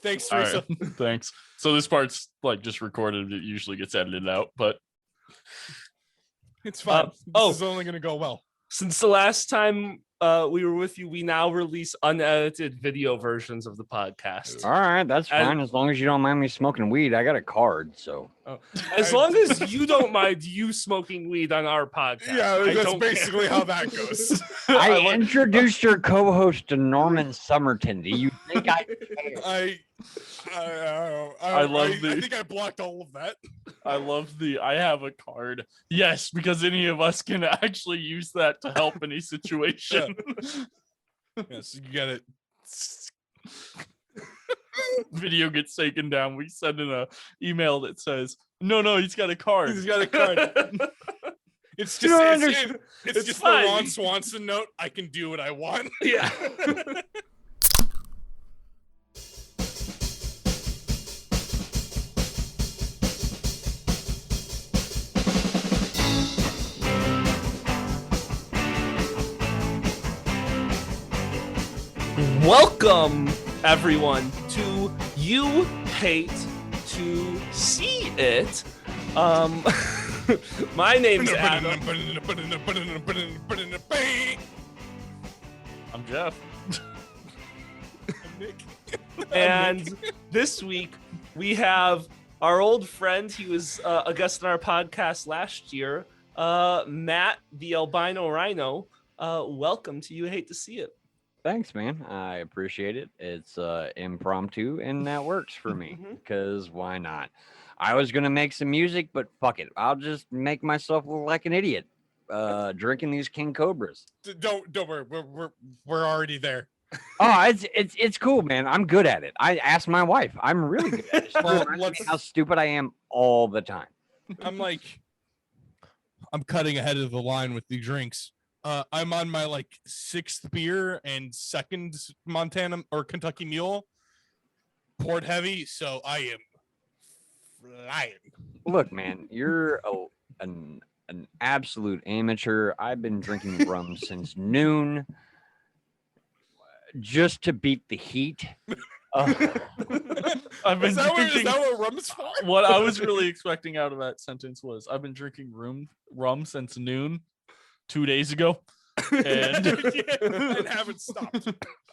Thanks, Teresa. Right. Thanks. So this part's like just recorded. It usually gets edited out, but it's fine. This is only going to go well. Since the last time we were with you, we now release unedited video versions of the podcast. All right, that's fine. As long as you don't mind me smoking weed, I got a card, so. As long as you don't mind you smoking weed on our podcast. Yeah, that's basically how that goes. I introduced your co-host to Norman Somerton. Do you think I care? I think I blocked all of that. I love I have a card. Yes, because any of us can actually use that to help any situation. Yes, you got it. Video gets taken down. We send in a email that says, no, he's got a card. He's got a card. It's just it's just the Ron Swanson note. I can do what I want. Yeah. Welcome, everyone, to You Hate to See It. My name's Adam. I'm Jeff. Nick. And this week we have our old friend. He was a guest on our podcast last year, Matt, the Albino Rhino. Welcome to You Hate to See It. Thanks, man. I appreciate it. It's impromptu, and that works for me, because why not? I was going to make some music, but fuck it. I'll just make myself look like an idiot drinking these King Cobras. Don't worry. We're already there. Oh, it's cool, man. I'm good at it. I asked my wife. I'm really good at it. Well, how stupid I am all the time. I'm cutting ahead of the line with the drinks. I'm on my sixth beer and second Montana or Kentucky Mule, poured heavy, so I am flying. Look, man, you're an absolute amateur. I've been drinking rum since noon, just to beat the heat. I've been is that what rum's for? What I was really expecting out of that sentence was I've been drinking rum since noon 2 days ago, and and haven't stopped.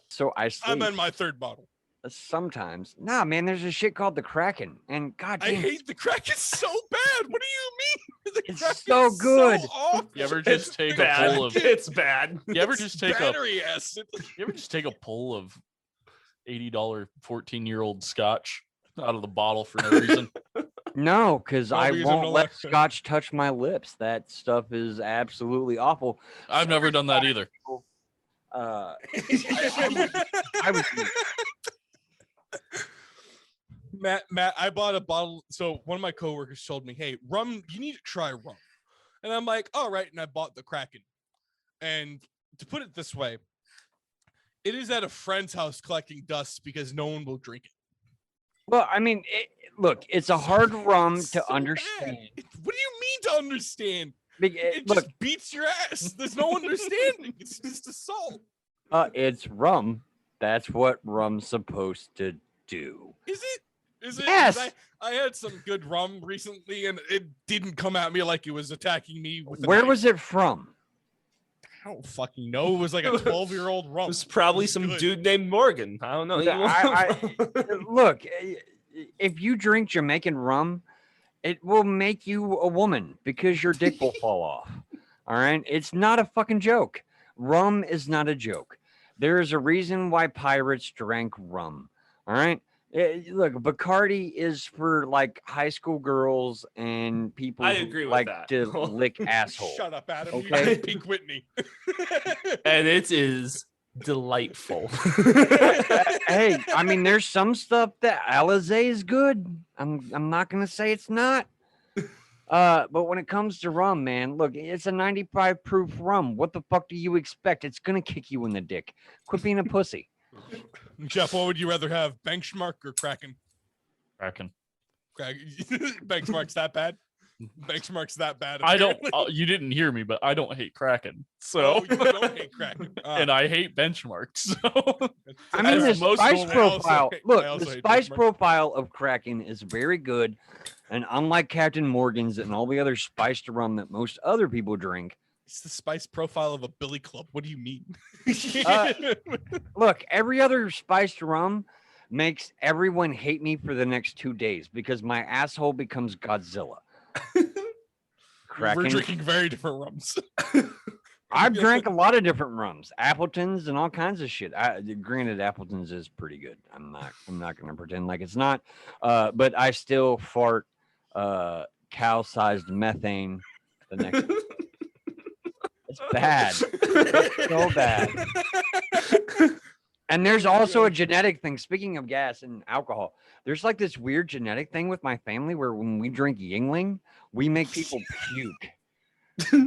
So I'm on my third bottle. Sometimes, nah, man. There's a shit called the Kraken, and goddamn, I hate the Kraken so bad. What do you mean? It's so good. So you ever just take a pull of? It's bad. You ever just take battery acid? You ever just take a pull of $80 14-year-old scotch out of the bottle for no reason? No, because I won't let scotch touch my lips. That stuff is absolutely awful. I've never done that either. I was Matt, I bought a bottle. So one of my coworkers told me, "Hey, rum, you need to try rum." And I'm like, "All right." And I bought the Kraken. And to put it this way, it is at a friend's house collecting dust because no one will drink it. Well, I mean, look, it's a hard rum to understand. What do you mean to understand? It look, just beats your ass. There's no understanding. It's just assault. It's rum. That's what rum's supposed to do. Is it? Is it? Yes. I had some good rum recently, and it didn't come at me like it was attacking me. Where was it from? I don't fucking know. It was like a 12-year-old rum. It was probably some dude named Morgan. I don't know. Look, if you drink Jamaican rum, it will make you a woman because your dick will fall off. All right? It's not a fucking joke. Rum is not a joke. There is a reason why pirates drank rum. All right? Look, Bacardi is for high school girls and people who like to lick assholes. Shut up, Adam. Okay? You Pink Whitney. And it is delightful. Hey, I mean, there's some stuff that Alizé is good. I'm not gonna say it's not. But when it comes to rum, man, look, it's a 95 proof rum. What the fuck do you expect? It's gonna kick you in the dick. Quit being a pussy. Jeff, what would you rather have, Benchmark or Kraken? Kraken. Benchmark's that bad? Benchmark's that bad. I don't. apparently. You didn't hear me, but I don't hate Kraken. So Oh, you don't hate Kraken. and I hate benchmarks. So I mean, As the most spice people- I also profile. hate- Look, I also the hate spice benchmark. profile of Kraken is very good, and unlike Captain Morgan's and all the other spiced rum that most other people drink, It's the spice profile of a billy club. What do you mean? look, every other spiced rum makes everyone hate me for the next 2 days because my asshole becomes Godzilla. We're Kraken. drinking very different rums. I've drank a lot of different rums, Appletons and all kinds of shit. Granted, Appletons is pretty good. I'm not gonna pretend like it's not. But I still fart cow-sized methane the next. It's bad. It's so bad. And there's also a genetic thing. Speaking of gas and alcohol, there's like this weird genetic thing with my family where when we drink Yingling, we make people puke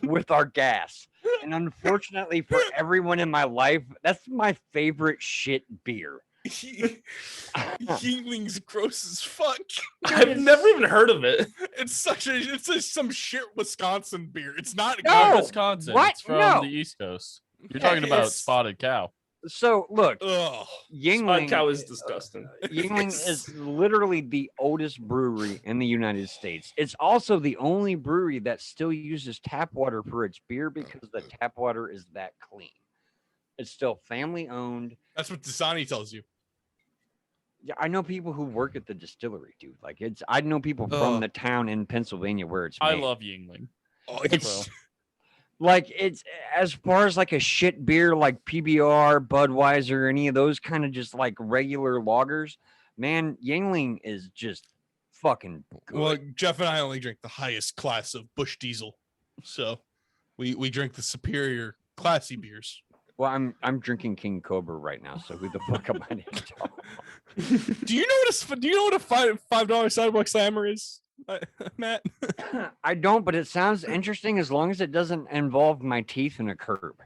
with our gas. And unfortunately for everyone in my life, that's my favorite shit beer. Yingling's gross as fuck. I've never even heard of it. It's some shit Wisconsin beer. It's not No! good. Wisconsin. What? It's from No. the East Coast. You're Yeah, talking about it's- spotted cow. So look, Ugh. Yingling, Cow is disgusting. Yingling is literally the oldest brewery in the United States. It's also the only brewery that still uses tap water for its beer because the tap water is that clean. It's still family owned. That's what Dasani tells you. Yeah, I know people who work at the distillery, dude. Like I know people from Ugh. the town in Pennsylvania where it's I made. love Yingling. Oh, It's like it's as far as like a shit beer like PBR, Budweiser, any of those kind of just like regular lagers. Man, Yingling is just fucking good. well, Jeff and I only drink the highest class of Bush Diesel, so we drink the superior classy beers. Well, I'm drinking King Cobra right now, so who the fuck am I to talk? Do you know what a $5 sidewalk slammer is, Matt? I don't, but it sounds interesting as long as it doesn't involve my teeth in a curb.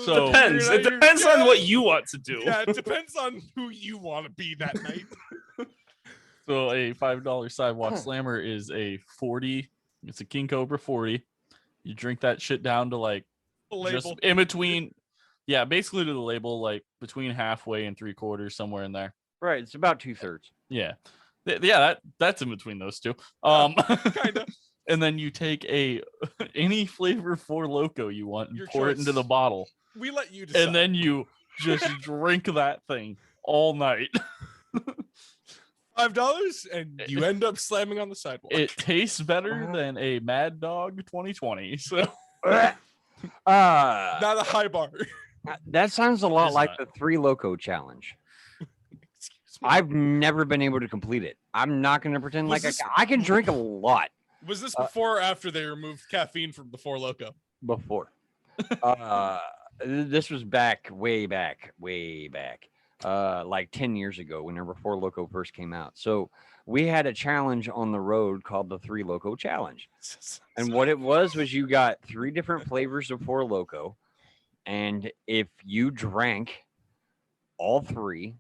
So- Depends. It depends on what you want to do. Yeah, it depends on who you want to be that night. So a $5 sidewalk slammer is a 40. It's a King Cobra 40. You drink that shit down to like The just label. in between. Yeah, basically to the label, like between halfway and 3/4, somewhere in there. Right, it's about 2/3. Yeah, yeah, that's in between those two. Kinda. And then you take any flavor Four Loko you want and Your pour it into the choice. bottle, We let you decide. and then you just drink that thing all night. $5, and you end up slamming on the sidewalk. It tastes better than a Mad Dog 2020. So Not Not a high bar. that sounds a lot It's like not. the 3 Loco challenge. Excuse me. I've never been able to complete it. I'm not going to pretend Was like this- I can drink a lot Was this before or after they removed caffeine from the Four Loko? before. This was way back, like 10 years ago, whenever Four Loco first came out. So we had a challenge on the road called the 3 Loco Challenge. And what it was you got 3 different flavors of Four Loco. And if you drank all 3,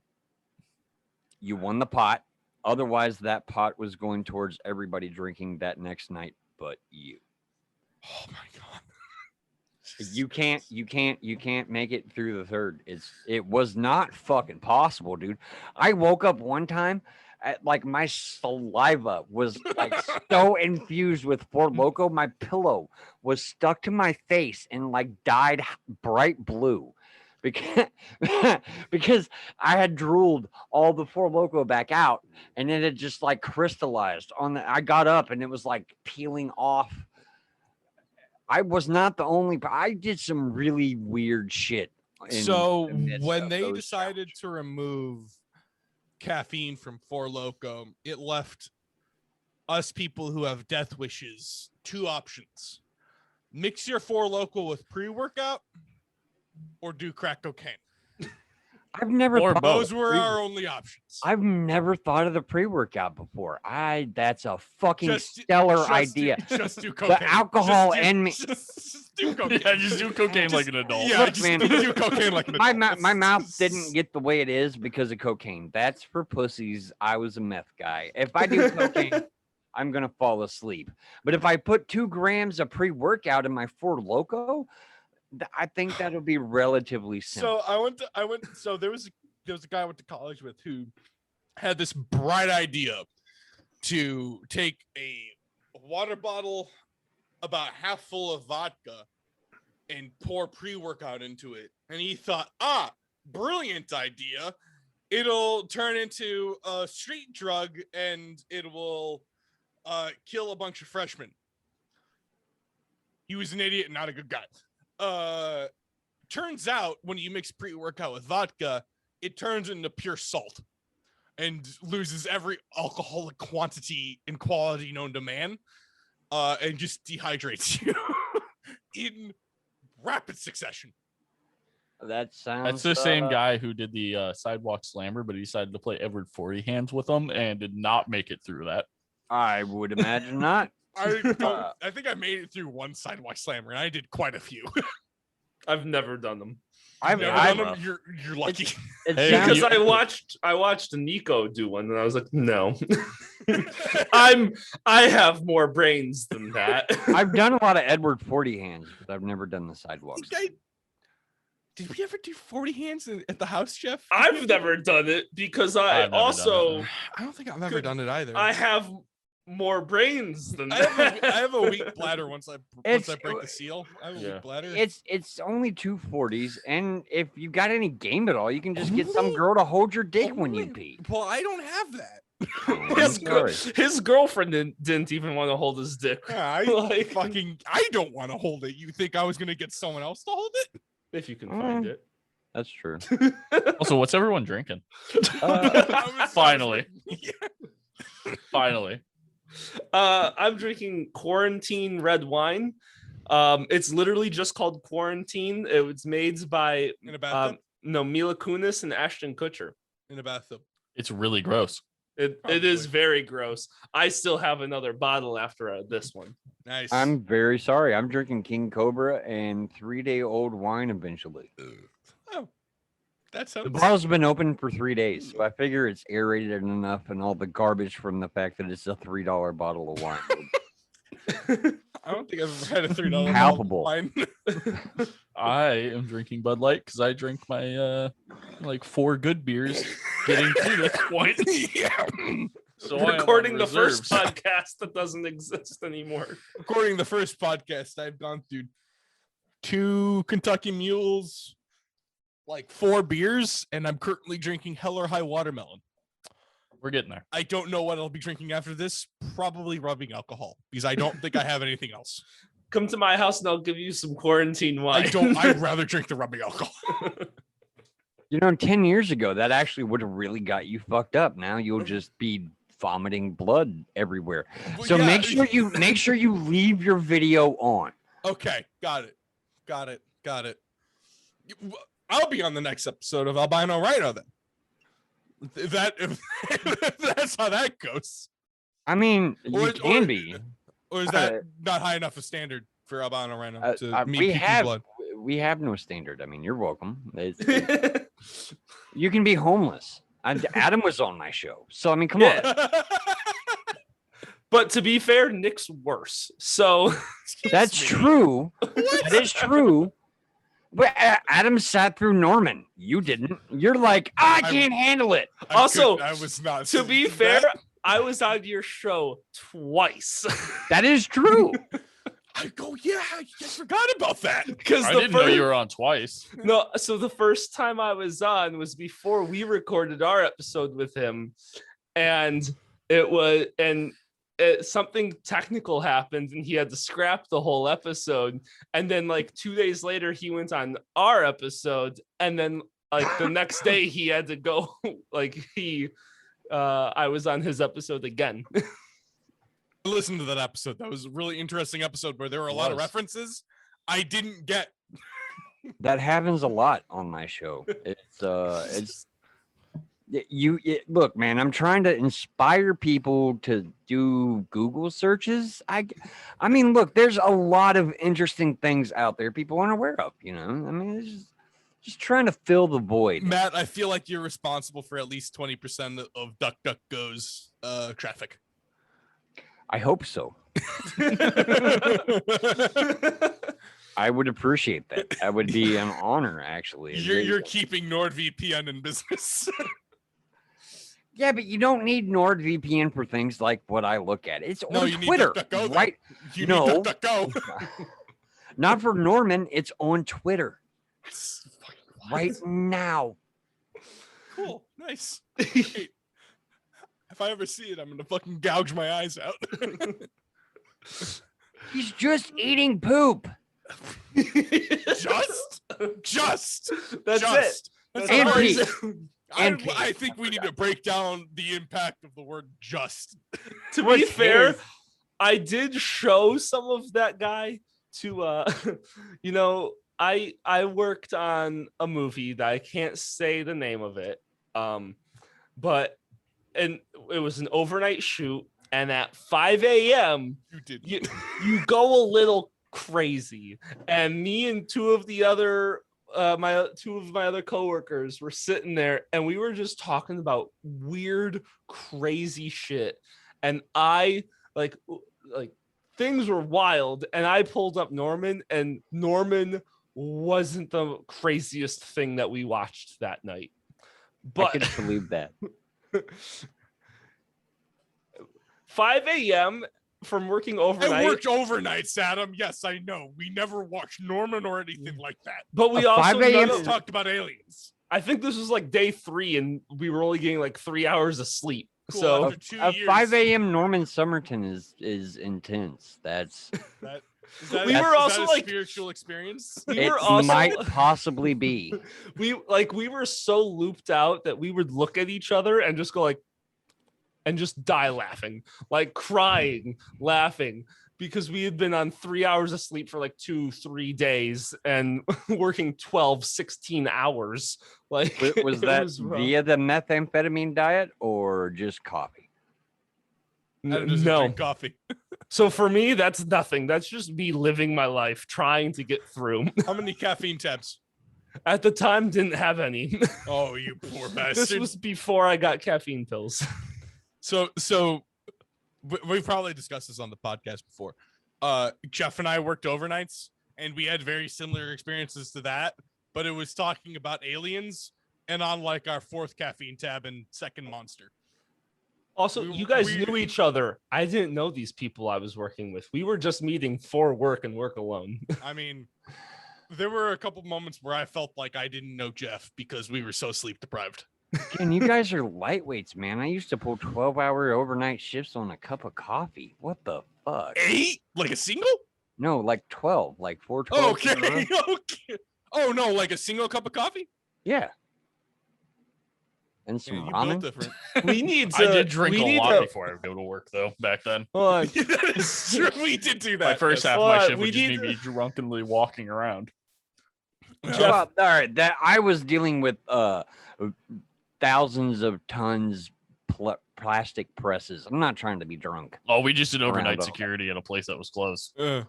you won the pot. Otherwise, that pot was going towards everybody drinking that next night but you. Oh my god. You can't make it through the third. It was not fucking possible, dude. I woke up one time like my saliva was like so infused with Four Loko, my pillow was stuck to my face and like dyed bright blue because I had drooled all the Four Loko back out and it had just like crystallized on the. I got up and it was like peeling off. I was not the only. I did some really weird shit. in So the midst when of they those decided challenges. to remove caffeine from Four Loko, it left us people who have death wishes 2 options: mix your Four Loko with pre-workout, or do crack cocaine. I've never Or thought both. of Those the were pre- our only options. I've never thought of the pre-workout before. That's a fucking Just- stellar Just idea. just do cocaine. alcohol Just do- and me- Just do cocaine. yeah, just do cocaine like an adult. Yeah, Look, just man, do cocaine like an my adult. my mouth didn't get the way it is because of cocaine. That's for pussies. I was a meth guy. If I do cocaine, I'm gonna fall asleep. But if I put 2 grams of pre-workout in my Four Loco, I think that'll be relatively simple. So so there was a guy I went to college with who had this bright idea to take a water bottle about half full of vodka and pour pre-workout into it. And he thought, brilliant idea. It'll turn into a street drug and it will kill a bunch of freshmen. He was an idiot and not a good guy. Turns out when you mix pre-workout with vodka, it turns into pure salt and loses every alcoholic quantity and quality known to man, and just dehydrates you in rapid succession. That sounds. That's the same guy who did the sidewalk slammer, but he decided to play Edward 40 hands with them and did not make it through that. I would imagine not. I think I made it through one sidewalk slammer, and I did quite a few. I've never done them. Never I've done them? You're lucky. it Hey, sounds- Because I watched Nico do one, and I was like, no, I have more brains than that. I've done a lot of Edward 40 hands, but I've never done the sidewalks. Did we ever do 40 hands at the house, Jeff? I've never done it because I I've never also I don't think I've ever done it either. I have more brains than I that. have a weak bladder once I break the seal. I have a Yeah. weak bladder. It's only 2 40s, and if you got any game at all, you can just get some girl to hold your dick when you pee. Well, I don't have that. His girlfriend didn't even want to hold his dick. I Like- I don't want to hold it. You think I was gonna get someone else to hold it? If you can find it. That's true. Also, what's everyone drinking? Finally. Finally. I'm drinking quarantine red wine. It's literally just called Quarantine. It was made by In a bathtub. Mila Kunis and Ashton Kutcher. In a bathtub. It's really gross. It is very gross. I still have another bottle after this one. Nice. I'm very sorry. I'm drinking King Cobra and 3-day-old wine eventually. Oh, that The sounds. bottle's been open for 3 days, so I figure it's aerated enough and all the garbage from the fact that it's a $3 bottle of wine. I don't think I've ever had a $3 Palpable. wine. I am drinking Bud Light because I drink my like 4 good beers getting to this point. Yeah. So I am on Recording the first reserves. podcast that doesn't exist anymore. According to the first podcast, I've gone through 2 Kentucky Mules, like 4 beers, and I'm currently drinking Hell or High Watermelon. We're getting there. I don't know what I'll be drinking after this. Probably rubbing alcohol because I don't think I have anything else. Come to my house and I'll give you some quarantine wine. I'd rather drink the rubbing alcohol. 10 years ago, that actually would have really got you fucked up. Now you'll just be vomiting blood everywhere. So Yeah. make sure you leave your video on. Okay, got it. I'll be on the next episode of Albino Rhino then. If that's how that goes. I mean, Or- you can or- be. Or is that not high enough a standard for Albino Rhino to meet we puking have blood? we have no standard. I mean, you're welcome. You can be homeless. Adam was on my show, so I mean, come on. But to be fair, Nick's worse. So That's true. That is true. But Adam sat through Norman. You didn't. You're like, I can't handle it. Also, I was not. to be fair, I was on your show twice. That is true. I go, yeah, I forgot about that. Because I didn't know you were on twice. No, so the first time I was on was before we recorded our episode with him, and something technical happened, and he had to scrap the whole episode. And then, like 2 days later, he went on our episode, and then like the next day, he had to go. I was on his episode again. Listen to that episode. That was a really interesting episode where there were a lot of references I didn't get. That happens a lot on my show. Look, man, I'm trying to inspire people to do Google searches. I mean, look, there's a lot of interesting things out there people aren't aware of, I mean, it's just trying to fill the void. Matt, I feel like you're responsible for at least 20% of DuckDuckGo's traffic. I hope so. I would appreciate that. That would be an honor, actually. You're keeping NordVPN in business. Yeah, but you don't need NordVPN for things like what I look at. It's No, on you need Twitter, DuckDuckGo, right? You No. need DuckDuckGo. Not for Norman. It's on Twitter It's fucking wild. right now. Cool. Nice. Great. If I ever see it, I'm gonna fucking gouge my eyes out. He's just eating poop. Just That's just. it. That's And all pee. he's- And I think we need to break down the impact of the word just. To be What's fair, his? I did show some of that guy to I worked on a movie that I can't say the name of it. But it was an overnight shoot, and at 5 a.m. You did. you go a little crazy. And me and two of my other coworkers were sitting there, and we were just talking about weird, crazy shit. And I like things were wild, and I pulled up Norman, and Norman wasn't the craziest thing that we watched that night. I But could believe that. 5 a.m. from working overnight. I worked overnights, Adam. Yes, I know. We never watched Norman or anything like that. But we A also 5 a.m. Let's talk about aliens. I think this was like day 3, and we were only getting like 3 hours of sleep. Cool, So after 2 A years, 5 a.m. Norman Summerton is intense. That's We were also, a like- spiritual experience. we it were also might possibly be. we were so looped out that we would look at each other and just go like, and just die laughing, like crying, laughing, because we had been on 3 hours of sleep for like 2-3 days and working 12-16 hours. Like, Was it that rough. via the methamphetamine diet or just coffee? Adam doesn't No. drink coffee. So for me, that's nothing. That's just me living my life, trying to get through. How many caffeine tabs? At the time, didn't have any. Oh, you poor This bastard. was before I got caffeine pills. So we've probably discussed this on the podcast before. Jeff and I worked overnights, and we had very similar experiences to that, but it was talking about aliens and on like our 4th caffeine tab and 2nd monster. Also, We- you guys we- knew each other. I didn't know these people I was working with. We were just meeting for work and work alone. I mean, there were a couple moments where I felt like I didn't know Jeff because we were so sleep deprived. And you guys are lightweights, man. I used to pull 12-hour overnight shifts on a cup of coffee. What the fuck? 8? Like a single? No, like 12, like 4 12. Okay. Okay. Oh no, like a single cup of coffee? Yeah. And Yeah, some you built ramen. different. We need to. I did drink we a need lot to, before I would go to work, though. Back then, Hold on. That is true. We did do that. my first yes. half of Well, my shift we would just need be me drunkenly walking around. Jeff- Well, all right, that I was dealing with thousands of tons plastic presses. I'm not trying to be drunk. Oh, we just did overnight Round up. security at a place that was closed. Uh,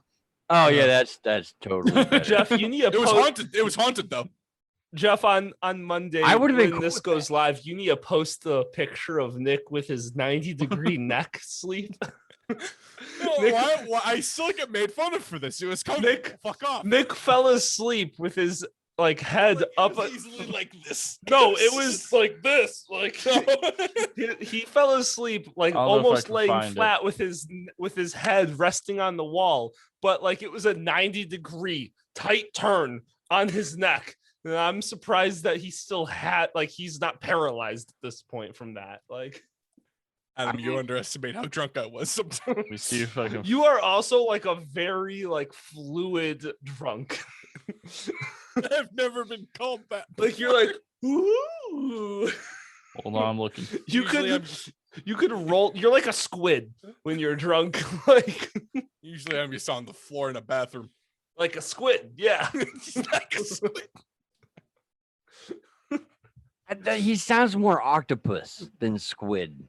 Oh Yeah. yeah, that's totally better. Jeff, you need to it was post. haunted. It was haunted though. Jeff, on Monday, I would've been when cool this with goes live, you need to post the picture of Nick with his 90-degree neck sleep. No, Nick- why? I still get made fun of for this. It was coming. Nick- Fuck off. Nick fell asleep with his like head It up. was easily like this. No, it was like this. Like No. he fell asleep like I don't know if I almost can laying find it. flat with his head resting on the wall, but like it was a 90-degree tight turn on his neck. And I'm surprised that he still had like he's not paralyzed at this point from that. Like Adam, you underestimate how drunk I was sometimes. Let me see if I can. you are also like a very like fluid drunk. I've never been called that. Like you're like ooh. Hold on, I'm looking. You Usually could I'm just- you could roll. You're like a squid when you're drunk. like usually I'm just on the floor in a bathroom. like a squid. Yeah. Like a squid. He sounds more octopus than squid.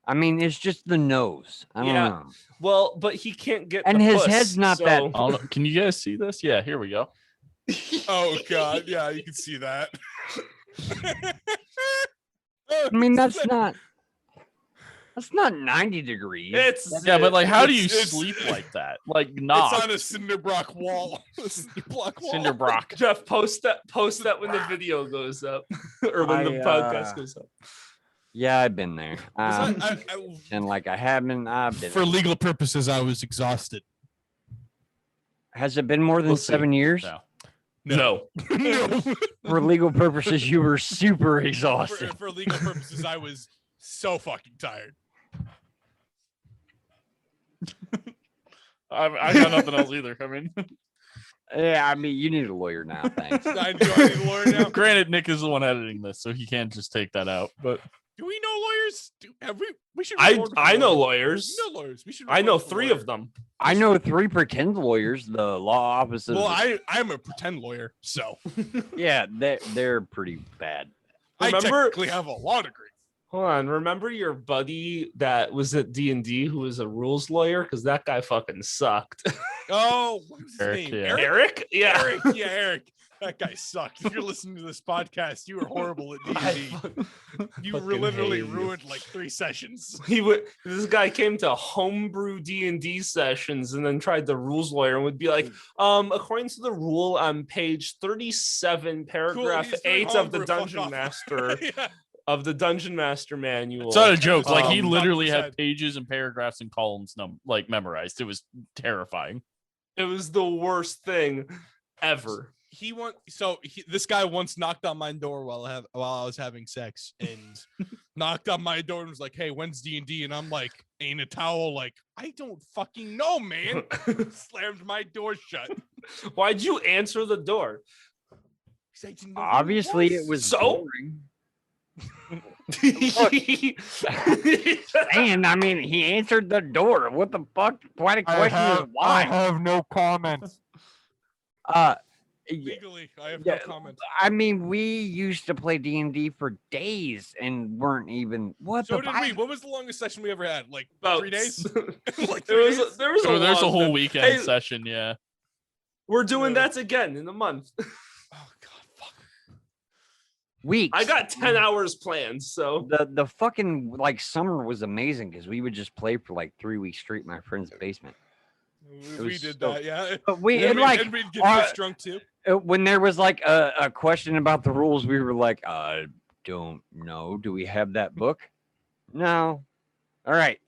I mean, it's just the nose. I don't Yeah. know. Well, but he can't get. And the his puss, head's not that- I don't know. Can you guys see this? Yeah, here we go. Oh god, yeah, you can see that. I mean, that's That's not 90 degrees. It's Yeah, but like, how do you It's- sleep like that? Like, not It's on a cinder block wall. A cinder block wall. cinder block. Jeff, post that when the video goes up or when the podcast goes up. Yeah, I've been there. I- And like I haven't. I've been. for legal purposes, I was exhausted. Has it been more than We'll see. 7 years? No. No. No. For legal purposes, you were super for, exhausted. for legal purposes, I was so fucking tired. I got nothing else either. I mean, Yeah, I mean, you need a lawyer now. Thanks. Do I need a lawyer now? granted, Nick is the one editing this, so he can't just take that out. But Do we know lawyers? Have we should. I record for I know lawyers. lawyers. We know lawyers. We should. I know record for 3 lawyers. of them. I know 3 pretend lawyers. The law offices. Well, I'm a pretend lawyer, so yeah, they're pretty bad. I Remember- technically have a law degree. Hold on. Remember your buddy that was at D&D who was a rules lawyer? Because that guy fucking sucked. Oh, what was his Eric, name? yeah. Eric? Yeah. Eric. Yeah, Eric. That guy sucked. If you're listening to this podcast, you were horrible at I D&D. You fucking literally hate you. ruined like 3 sessions. This guy came to homebrew D&D sessions and then tried the rules lawyer and would be like, according to the rule on page 37, paragraph he's doing 8 of the homebrew, fuck dungeon off. master Yeah. of the dungeon master manual. it's not a joke. Like, he Um, literally 100%. had pages and paragraphs and columns memorized. It was terrifying. It was the worst thing ever. This guy once knocked on my door while I was having sex and knocked on my door and was like, "Hey, when's D&D?" And I'm like, "Ain't a towel?" Like, I don't fucking know, man. Slammed my door shut. Why'd you answer the door? 'Cause I didn't know who Obviously, it was So? boring. And I mean, he answered the door. What the fuck? Why the question is why? have no comments. Y- legally. I have Yeah, no comment. I mean, we used to play D&D for days and weren't even what So the did fuck? we. What was the longest session we ever had? Like About 3 days? Like there 3 was days? there was So a there's a long whole time. weekend Hey, session. Yeah. we're doing Yeah. that again in a month. Oh god, fuck. Weeks. I got 10 hours planned, so the fucking like summer was amazing because we would just play for like 3 weeks straight in my friend's basement. We was did so- that, yeah. But we And and we'd get our- pissed drunk too. when there was like a question about the rules, we were like, I don't know. Do we have that book? No. All right.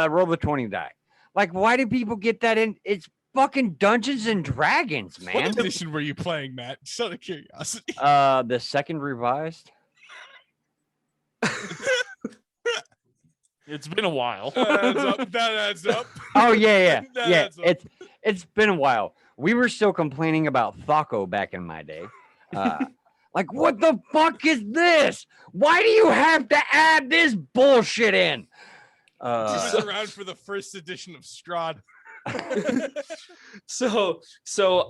Roll the 20 die. Like, why do people get that in? It's fucking Dungeons and Dragons, man. What edition were you playing, Matt? Just out of curiosity. The second revised. It's been a while. That adds up. That adds up. Oh yeah, That yeah. adds up. It's been a while. We were still complaining about Thaco back in my day. Like, what the fuck is this? Why do you have to add this bullshit in? He was around for the first edition of Strahd. so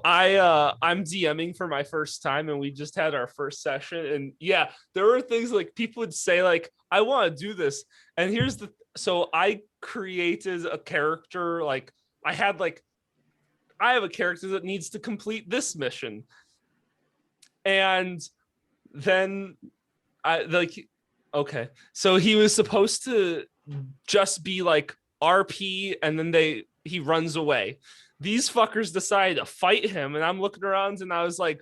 I'm DMing for my first time and we just had our first session and yeah, there were things like people would say like, I want to do this. And here's so I created a character, like I have a character that needs to complete this mission. And then okay. So he was supposed to just be like RP and then he runs away. These fuckers decide to fight him and I'm looking around and I was like,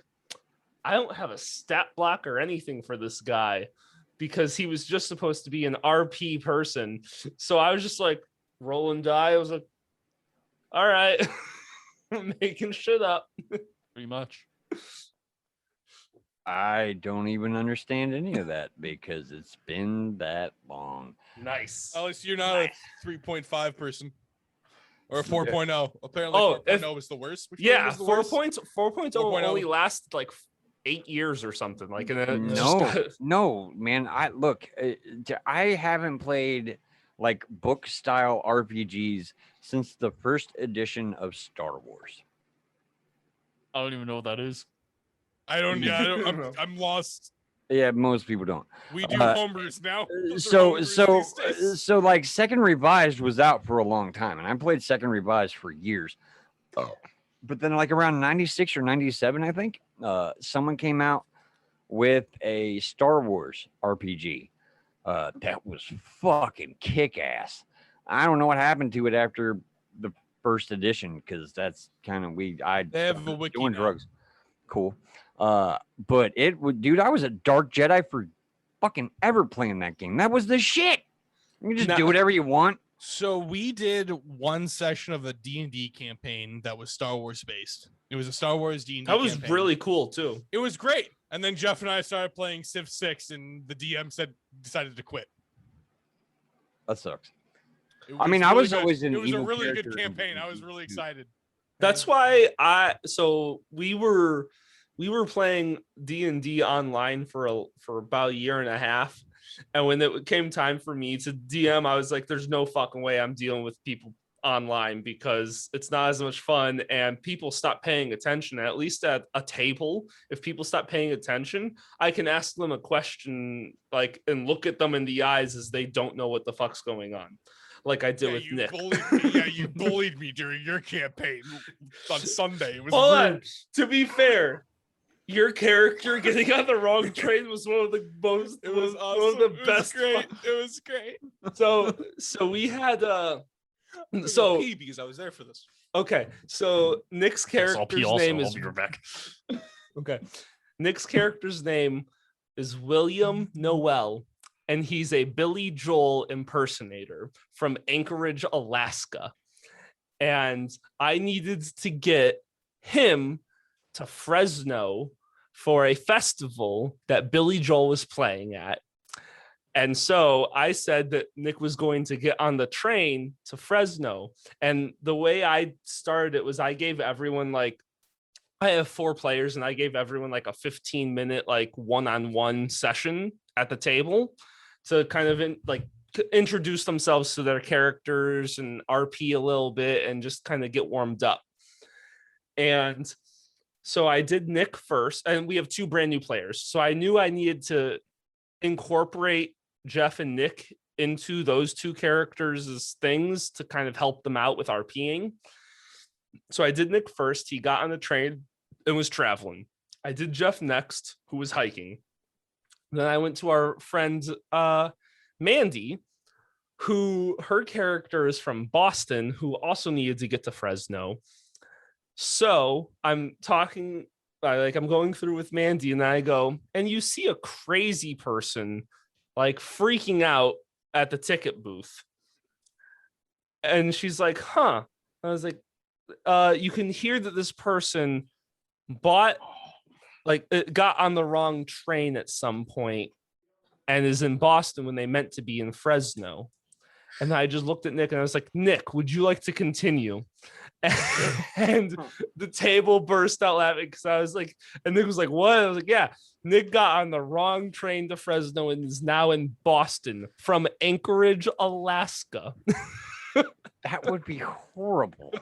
I don't have a stat block or anything for this guy because he was just supposed to be an RP person. So I was just like rolling die. I was like, all right, making shit up. Pretty much. I don't even understand any of that because it's been that long. Nice. At least you're not a 3.5 person. Or a 4.0. Apparently Oh, 4.0 is the worst. Which one Yeah, was the 4 worst? points. 4.0 4.0. only lasted like 8 years or something. Like, and then it No, just- no, man. I haven't played like book style RPGs since the first edition of Star Wars. I don't even know what that is. I'm lost. Yeah, most people don't. We do Uh, homebrews now. Those are So homebrews these days. so like Second Revised was out for a long time, and I played Second Revised for years. But then like around 96 or 97, I think, someone came out with a Star Wars RPG. That was fucking kick ass. I don't know what happened to it after the first edition because that's kind of They have a wiki doing now. drugs. Cool. But it would, dude. I was a Dark Jedi for fucking ever playing that game. That was the shit. You can just Now- do whatever you want. So we did one session of a D&D campaign that was Star Wars based. It was a Star Wars D&D That was campaign. really cool too. It was great. And then Jeff and I started playing Civ 6 and the DM decided to quit. That sucks. It I mean, I really was good. always an It was a evil really good character in campaign. I was D&D really too. excited. That's why we were playing D&D online for about a year and a half, and when it came time for me to DM, I was like, there's no fucking way I'm dealing with people online because it's not as much fun and people stop paying attention. At least at a table, if people stop paying attention, I can ask them a question like and look at them in the eyes as they don't know what the fuck's going on, like I did with you Nick. bullied me. Yeah, you bullied me during your campaign on Sunday. It was Hold rude. on. To be fair, your character getting on the wrong train was one of the most. It was one awesome. of the It was best. great. It was great. So we had I'm so gonna pee because I was there for this. okay. So Nick's Yes, I'll pee character's also. name I'll is be right back. okay. Nick's character's name is William Noel, and he's a Billy Joel impersonator from Anchorage, Alaska. And I needed to get him to Fresno for a festival that Billy Joel was playing at. And so I said that Nick was going to get on the train to Fresno. And the way I started it was I gave everyone like, I have 4 players and I gave everyone like a 15-minute like one-on-one session at the table to kind of introduce themselves to their characters and RP a little bit and just kind of get warmed up. And so I did Nick first, and we have 2 brand new players. So I knew I needed to incorporate Jeff and Nick into those 2 characters as things to kind of help them out with RPing. So I did Nick first. He got on the train and was traveling. I did Jeff next, who was hiking. Then I went to our friend Mandy, who her character is from Boston, who also needed to get to Fresno. So I'm talking, I'm going through with Mandy, and I go, and you see a crazy person like freaking out at the ticket booth. And she's like, huh. I was like, you can hear that this person got on the wrong train at some point and is in Boston when they meant to be in Fresno. And I just looked at Nick and I was like, Nick, would you like to continue? And the table burst out laughing because I was like, and Nick was like, what? I was like, yeah, Nick got on the wrong train to Fresno and is now in Boston from Anchorage, Alaska. That would be horrible.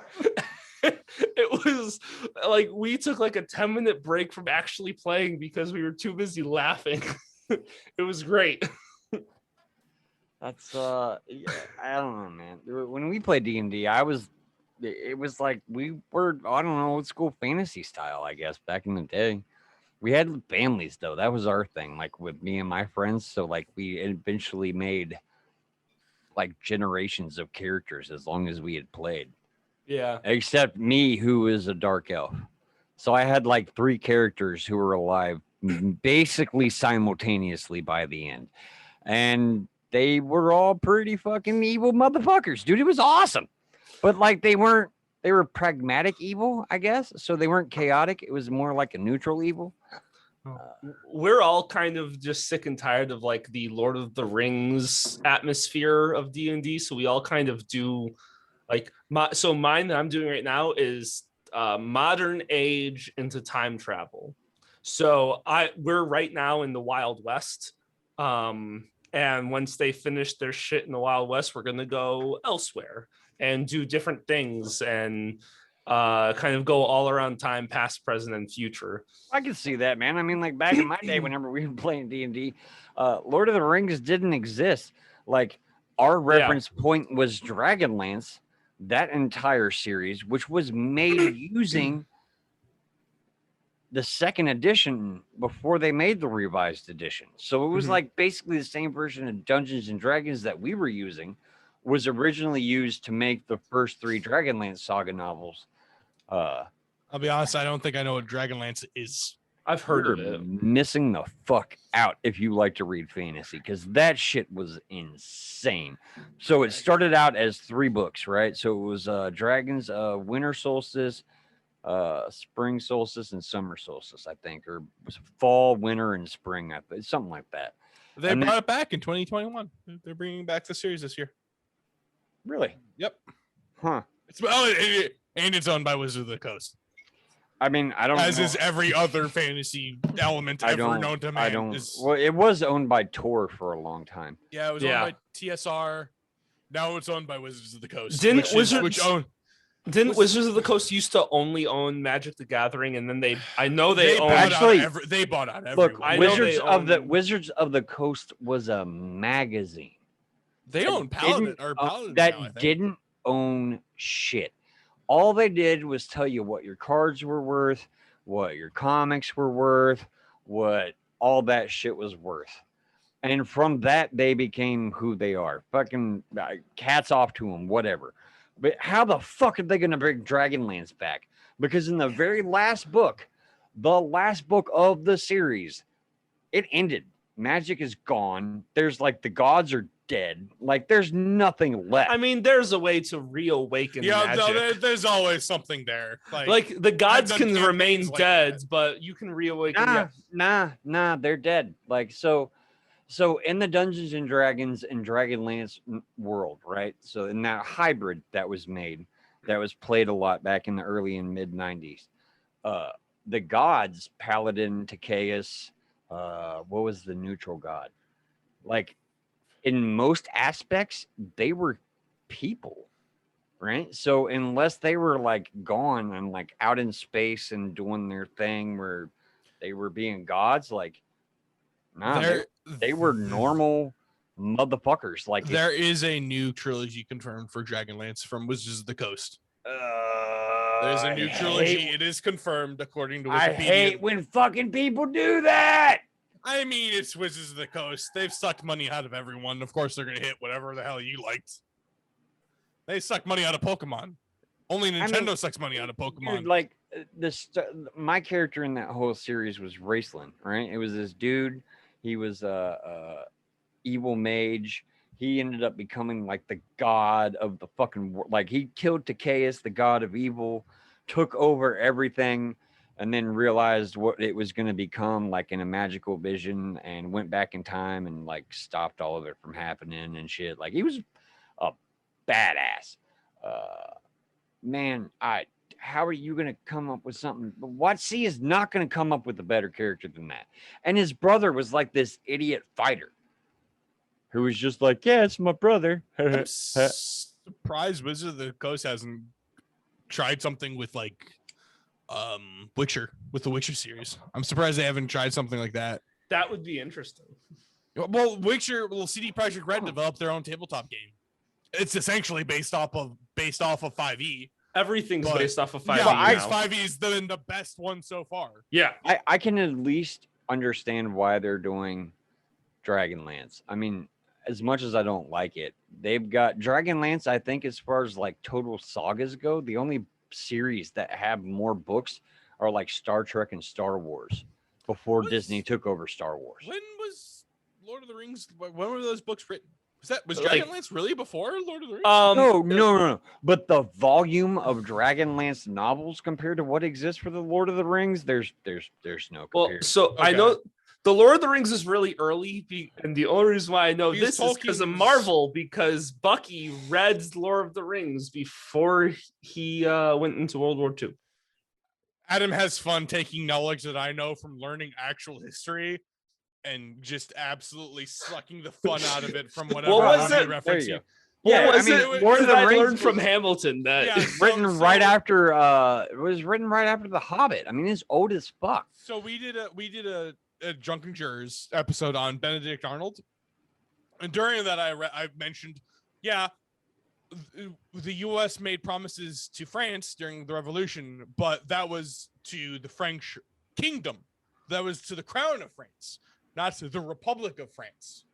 It was like we took like a 10-minute break from actually playing because we were too busy laughing. It was great. That's yeah, I don't know, man. When we played D&D, it was like we were, I don't know, old school fantasy style, I guess, back in the day. We had families though. That was our thing, like with me and my friends. So like we eventually made like generations of characters as long as we had played. Yeah. Except me, who is a dark elf. So I had like 3 characters who were alive basically simultaneously by the end. And they were all pretty fucking evil motherfuckers, dude. It was awesome. But like they were pragmatic evil, I guess. So they weren't chaotic. It was more like a neutral evil. We're all kind of just sick and tired of like the Lord of the Rings atmosphere of D&D. So we all kind of do like mine that I'm doing right now is modern age into time travel. So we're right now in the Wild West. And once they finish their shit in the Wild West, we're gonna go elsewhere and do different things and kind of go all around time, past, present, and future. I can see that, man. I mean, like back in my day, whenever we were playing D&D, Lord of the Rings didn't exist. Like our reference point was Dragonlance, that entire series, which was made using the second edition before they made the revised edition. So it was Mhm. like basically the same version of Dungeons and Dragons that we were using was originally used to make the first 3 Dragonlance saga novels. I'll be honest, I don't think I know what Dragonlance is. I've heard You're of it. missing the fuck out if you like to read fantasy, because that shit was insane. So it started out as 3 books, right? So it was Dragons, Winter Solstice, Spring Solstice, and Summer Solstice, I think, or was it fall, winter, and spring, something like that. They And brought it back in 2021. They're bringing back the series this year. Really? Yep. Huh. And it's owned by Wizards of the Coast, I mean, I don't as know. is every other fantasy element I ever don't. known to I man. don't. Is- Well, it was owned by Tor for a long time. yeah, it was Yeah. owned by TSR. Now it's owned by Wizards of the Coast. Didn't which Wizards- own? Didn't Wizards of the Coast used to only own Magic the Gathering, and then I know they own. Actually- they bought out Look, everyone. I know Wizards they of the own- Wizards of the Coast was a magazine. They own Paladin or Paladins that now, I think. didn't own shit. All they did was tell you what your cards were worth, what your comics were worth, what all that shit was worth. And from that, they became who they are. Fucking cats off to them, whatever. But how the fuck are they going to bring Dragonlance back? Because in the very last book, the last book of the series, it ended. Magic is gone. There's like the gods are dead. Like there's nothing left. I mean, there's a way to reawaken Yeah, magic. no, there's always something there. Like the gods done can remain campaigns like dead, that. but you can reawaken. the- Nah, they're dead. Like so in the Dungeons and Dragons and Dragonlance world, right? So in that hybrid that was made, that was played a lot back in the early and mid 90s. The gods, Paladin, Takeus, what was the neutral god? Like in most aspects, they were people, right? So unless they were like gone and like out in space and doing their thing where they were being gods, like nah, they were normal motherfuckers. Like There is a new trilogy confirmed for Dragonlance from Wizards of the Coast. There's a new trilogy. It is confirmed according to Wikipedia. I hate when fucking people do that. I mean, it's Wizards of the Coast. They've sucked money out of everyone. Of course, they're gonna hit whatever the hell you liked. They suck money out of Pokemon. Only Nintendo sucks money out of Pokemon. Dude, like my character in that whole series was Raceland, right? It was this dude. He was a evil mage. He ended up becoming like the god of the fucking like he killed Takeus, the god of evil, took over everything, and then realized what it was going to become like in a magical vision, and went back in time and like stopped all of it from happening and shit. Like he was a badass. Man, how are you going to come up with something? WotC is not going to come up with a better character than that. And his brother was like this idiot fighter who was just like, yeah, it's my brother. I'm surprised Wizards of the Coast hasn't tried something with like Witcher, with the Witcher series. I'm surprised they haven't tried something like that. That would be interesting. Well, CD Projekt Red developed their own tabletop game. It's essentially based off of 5e. Everything's But- based off of 5e Yeah, now. 5e is the best one so far. Yeah. I can at least understand why they're doing Dragonlance. I mean, as much as I don't like it, they've got Dragonlance, I think, as far as like total sagas go, the only series that have more books are like Star Trek and Star Wars before Was- Disney took over Star Wars. When was Lord of the Rings? When were those books written? Was Like- Dragonlance really before Lord of the Rings? No. But the volume of Dragonlance novels compared to what exists for the Lord of the Rings, there's no Well, comparison. so I Okay. know the Lord of the Rings is really early, and the only reason why I know Because this is because of Tolkien was- Marvel, because Bucky read Lord of the Rings before he went into World War II. Adam has fun taking knowledge that I know from learning actual history and just absolutely sucking the fun out of it from whatever What was movie it? reference There you you. go. What Yeah, was I mean, it? Lord of that the I Rings learned from was- Hamilton that Yeah. Written So- right after it was written right after The Hobbit. I mean, it's old as fuck. So we did a Drunken Jurors episode on Benedict Arnold, and during that I mentioned, the U.S. made promises to France during the Revolution, but that was to the French kingdom that was to the crown of France, not to the Republic of France.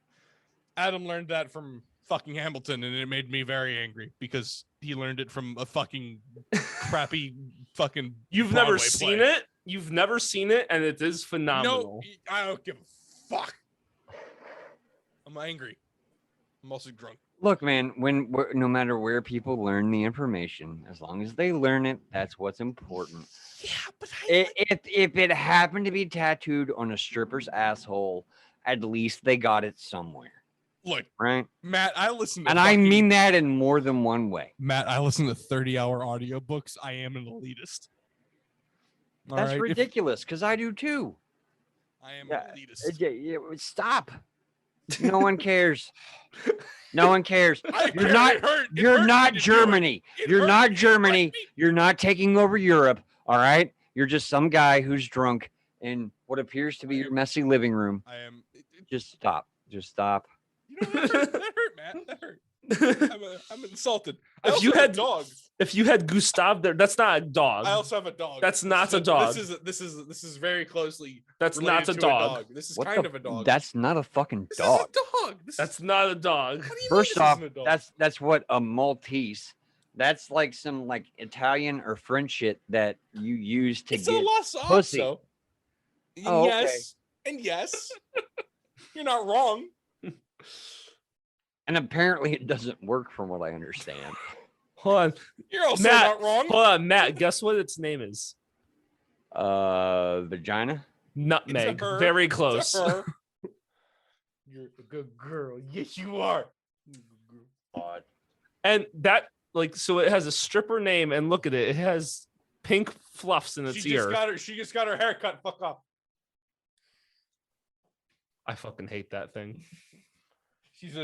Adam learned that from fucking Hamilton, and it made me very angry because he learned it from a fucking crappy fucking. You've Broadway never seen play. it? You've never seen it, and it is phenomenal. No, I don't give a fuck. I'm angry. I'm also drunk. Look, man, no matter where people learn the information, as long as they learn it, that's what's important. Yeah, but If it happened to be tattooed on a stripper's asshole, at least they got it somewhere, look, right? Matt, I listen to And I mean that in more than one way. Matt, I listen to 30-hour audiobooks. I am an elitist. All That's right? ridiculous, because I do too. I am Yeah, an elitist. Stop. No one cares. No one cares. I You're care. not. It hurt. It You're hurt not me to do it. Germany. It You're hurt not me. It Germany. hurt me. You're not taking over Europe. All right. You're just some guy who's drunk in what appears to be your messy living room. I am. Just stop. Just stop. You know, that hurt, Matt. That hurt. I'm insulted. I If also you have had- a dog. If you had Gustav there, that's not a dog. I also have a dog. That's not a dog. This is very closely. That's related not a to dog. This is What kind the of a dog. That's not a fucking This dog. is a dog. That's not a dog. What do you First mean off, this isn't a dog? that's what a Maltese. That's like some like Italian or French shit that you use to it's a get. Lhasa pussy. Apso. And Oh, okay. yes, and yes, you're not wrong. And apparently it doesn't work from what I understand. Hold on. You're also Matt, not wrong. Hold on, Matt. Guess what its name is? Vagina? Nutmeg. her. Very It's a close. her. You're a good girl. Yes, you are. Odd. And that, like, so it has a stripper name, and look at it. It has pink fluffs in its She ear. just got her hair cut. Fuck off. I fucking hate that thing. She's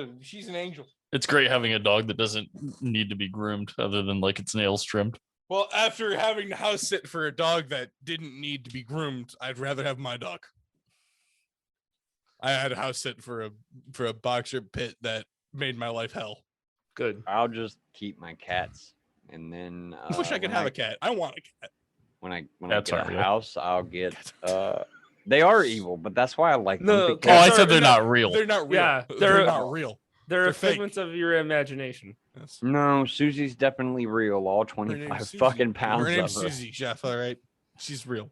an angel. It's great having a dog that doesn't need to be groomed other than like its nails trimmed. Well, after having to house sit for a dog that didn't need to be groomed, I'd rather have my dog. I had a house sit for a boxer pit that made my life hell. Good. I'll just keep my cats, and then I wish I could have a cat. I want a cat. When I Cats get a aren't real. house, I'll get. They are evil, but that's why I like them. No, Oh, because- I Cats said are- they're not real. They're not real. Yeah, they're they're- not real. They're a They're fake. figment of your imagination. Yes. No, Susie's definitely real. All Her 25 name's Susie. fucking pounds Her name's of her. Susie, Jeff. All right, she's real.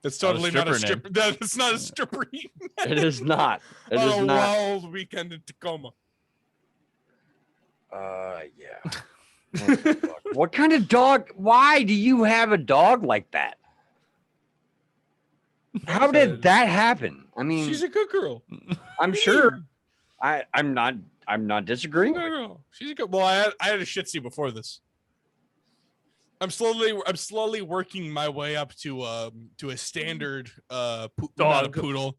That's Not a totally not a stripper stripper. That's not a stripper. It is not. It On is a not. wild weekend in Tacoma. Yeah. What the fuck? What kind of dog? Why do you have a dog like that? How did that happen? I mean, She's a good girl. I'm sure. I'm not disagreeing. No, with you. no, she's a good. Well, I had a Shih Tzu before this. I'm slowly working my way up to a standard not a Dog. poodle.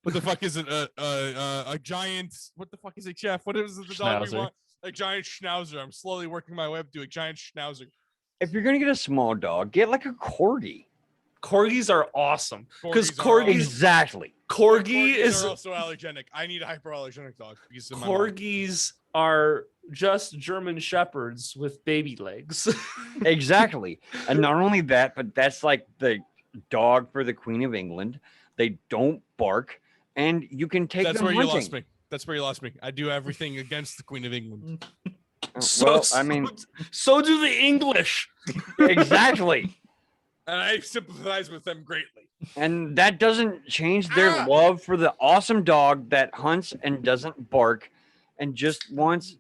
What the fuck is it? A giant. What the fuck is it, Jeff? What is it? The dog we Schnauzer. want? A giant schnauzer. I'm slowly working my way up to a giant schnauzer. If you're gonna get a small dog, get like a corgi. Corgis are awesome. Because Corgis are corgis, Exactly. corgi is are also allergenic. I need a hyperallergenic dog because of my mom. corgis are just German shepherds with baby legs. Exactly. And not only that, but that's like the dog for the Queen of England. They don't bark, and you can take That's them where you hunting. lost me. That's where you lost me. I do everything against the Queen of England. Well, I mean, so do the English. exactly. And I sympathize with them greatly. And that doesn't change their Ah! love for the awesome dog that hunts and doesn't bark and just wants,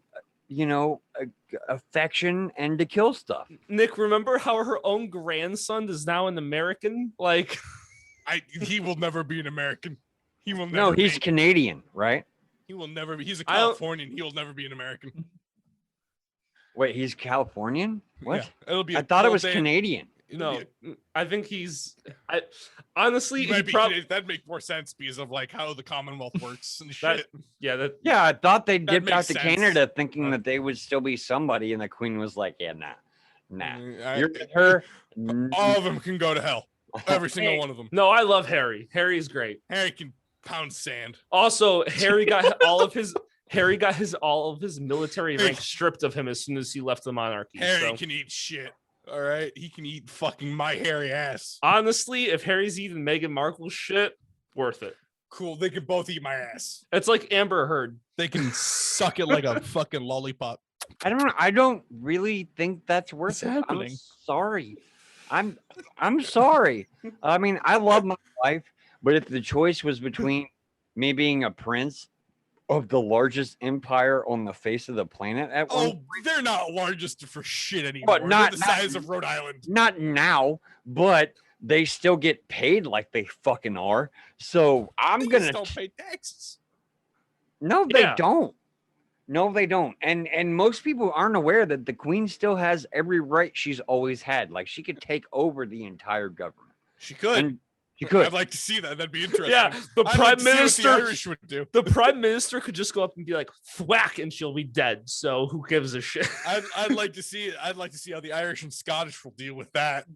affection and to kill stuff. Nick, remember how her own grandson is now an American? Like, He will never be an American. He will never No, he's be. Canadian, right? He will never be. He's a I don't- Californian. He will never be an American. Wait, he's Californian? What? Yeah, it'll be. I a thought it cold was day. Canadian. It'll no, be I think he's. Honestly, He he might be probably. Canadian. That'd make more sense because of like how the Commonwealth works and That- shit. Yeah, that. Yeah, I thought they That dipped out makes to sense. Canada thinking Uh, that they would still be somebody, and the Queen was like, "Yeah, nah. You're I- with her." all of them can go to hell. Every single Hey. one of them. No, I love Harry. Harry's great. Harry can pound sand. Also, Harry got all of his military Hey. rank stripped of him as soon as he left the monarchy. Harry so can eat shit. All right, he can eat fucking my hairy ass. Honestly, if Harry's eating Meghan Markle's shit, worth it. Cool, they can both eat my ass. It's like Amber Heard. They can suck it like a fucking lollipop. I don't know. I don't really think that's worth What's it. happening? I'm sorry. I'm sorry. I mean, I love my wife, but if the choice was between me being a prince of the largest empire on the face of the planet at one Oh, point, they're not largest for shit anymore. But not- they're the size of Rhode Island. not now, but they still get paid like they fucking are. So I'm They gonna just don't pay taxes. No, they Yeah. don't. No, they don't. And most people aren't aware that the queen still has every right she's always had. Like she could take over the entire government. She could. And she could. I'd like to see that. That'd be interesting. Yeah, the I'd prime like to see what minister. the Irish would do. The prime minister could just go up and be like, thwack, and she'll be dead. So who gives a shit? I'd like to see it. I'd like to see how the Irish and Scottish will deal with that.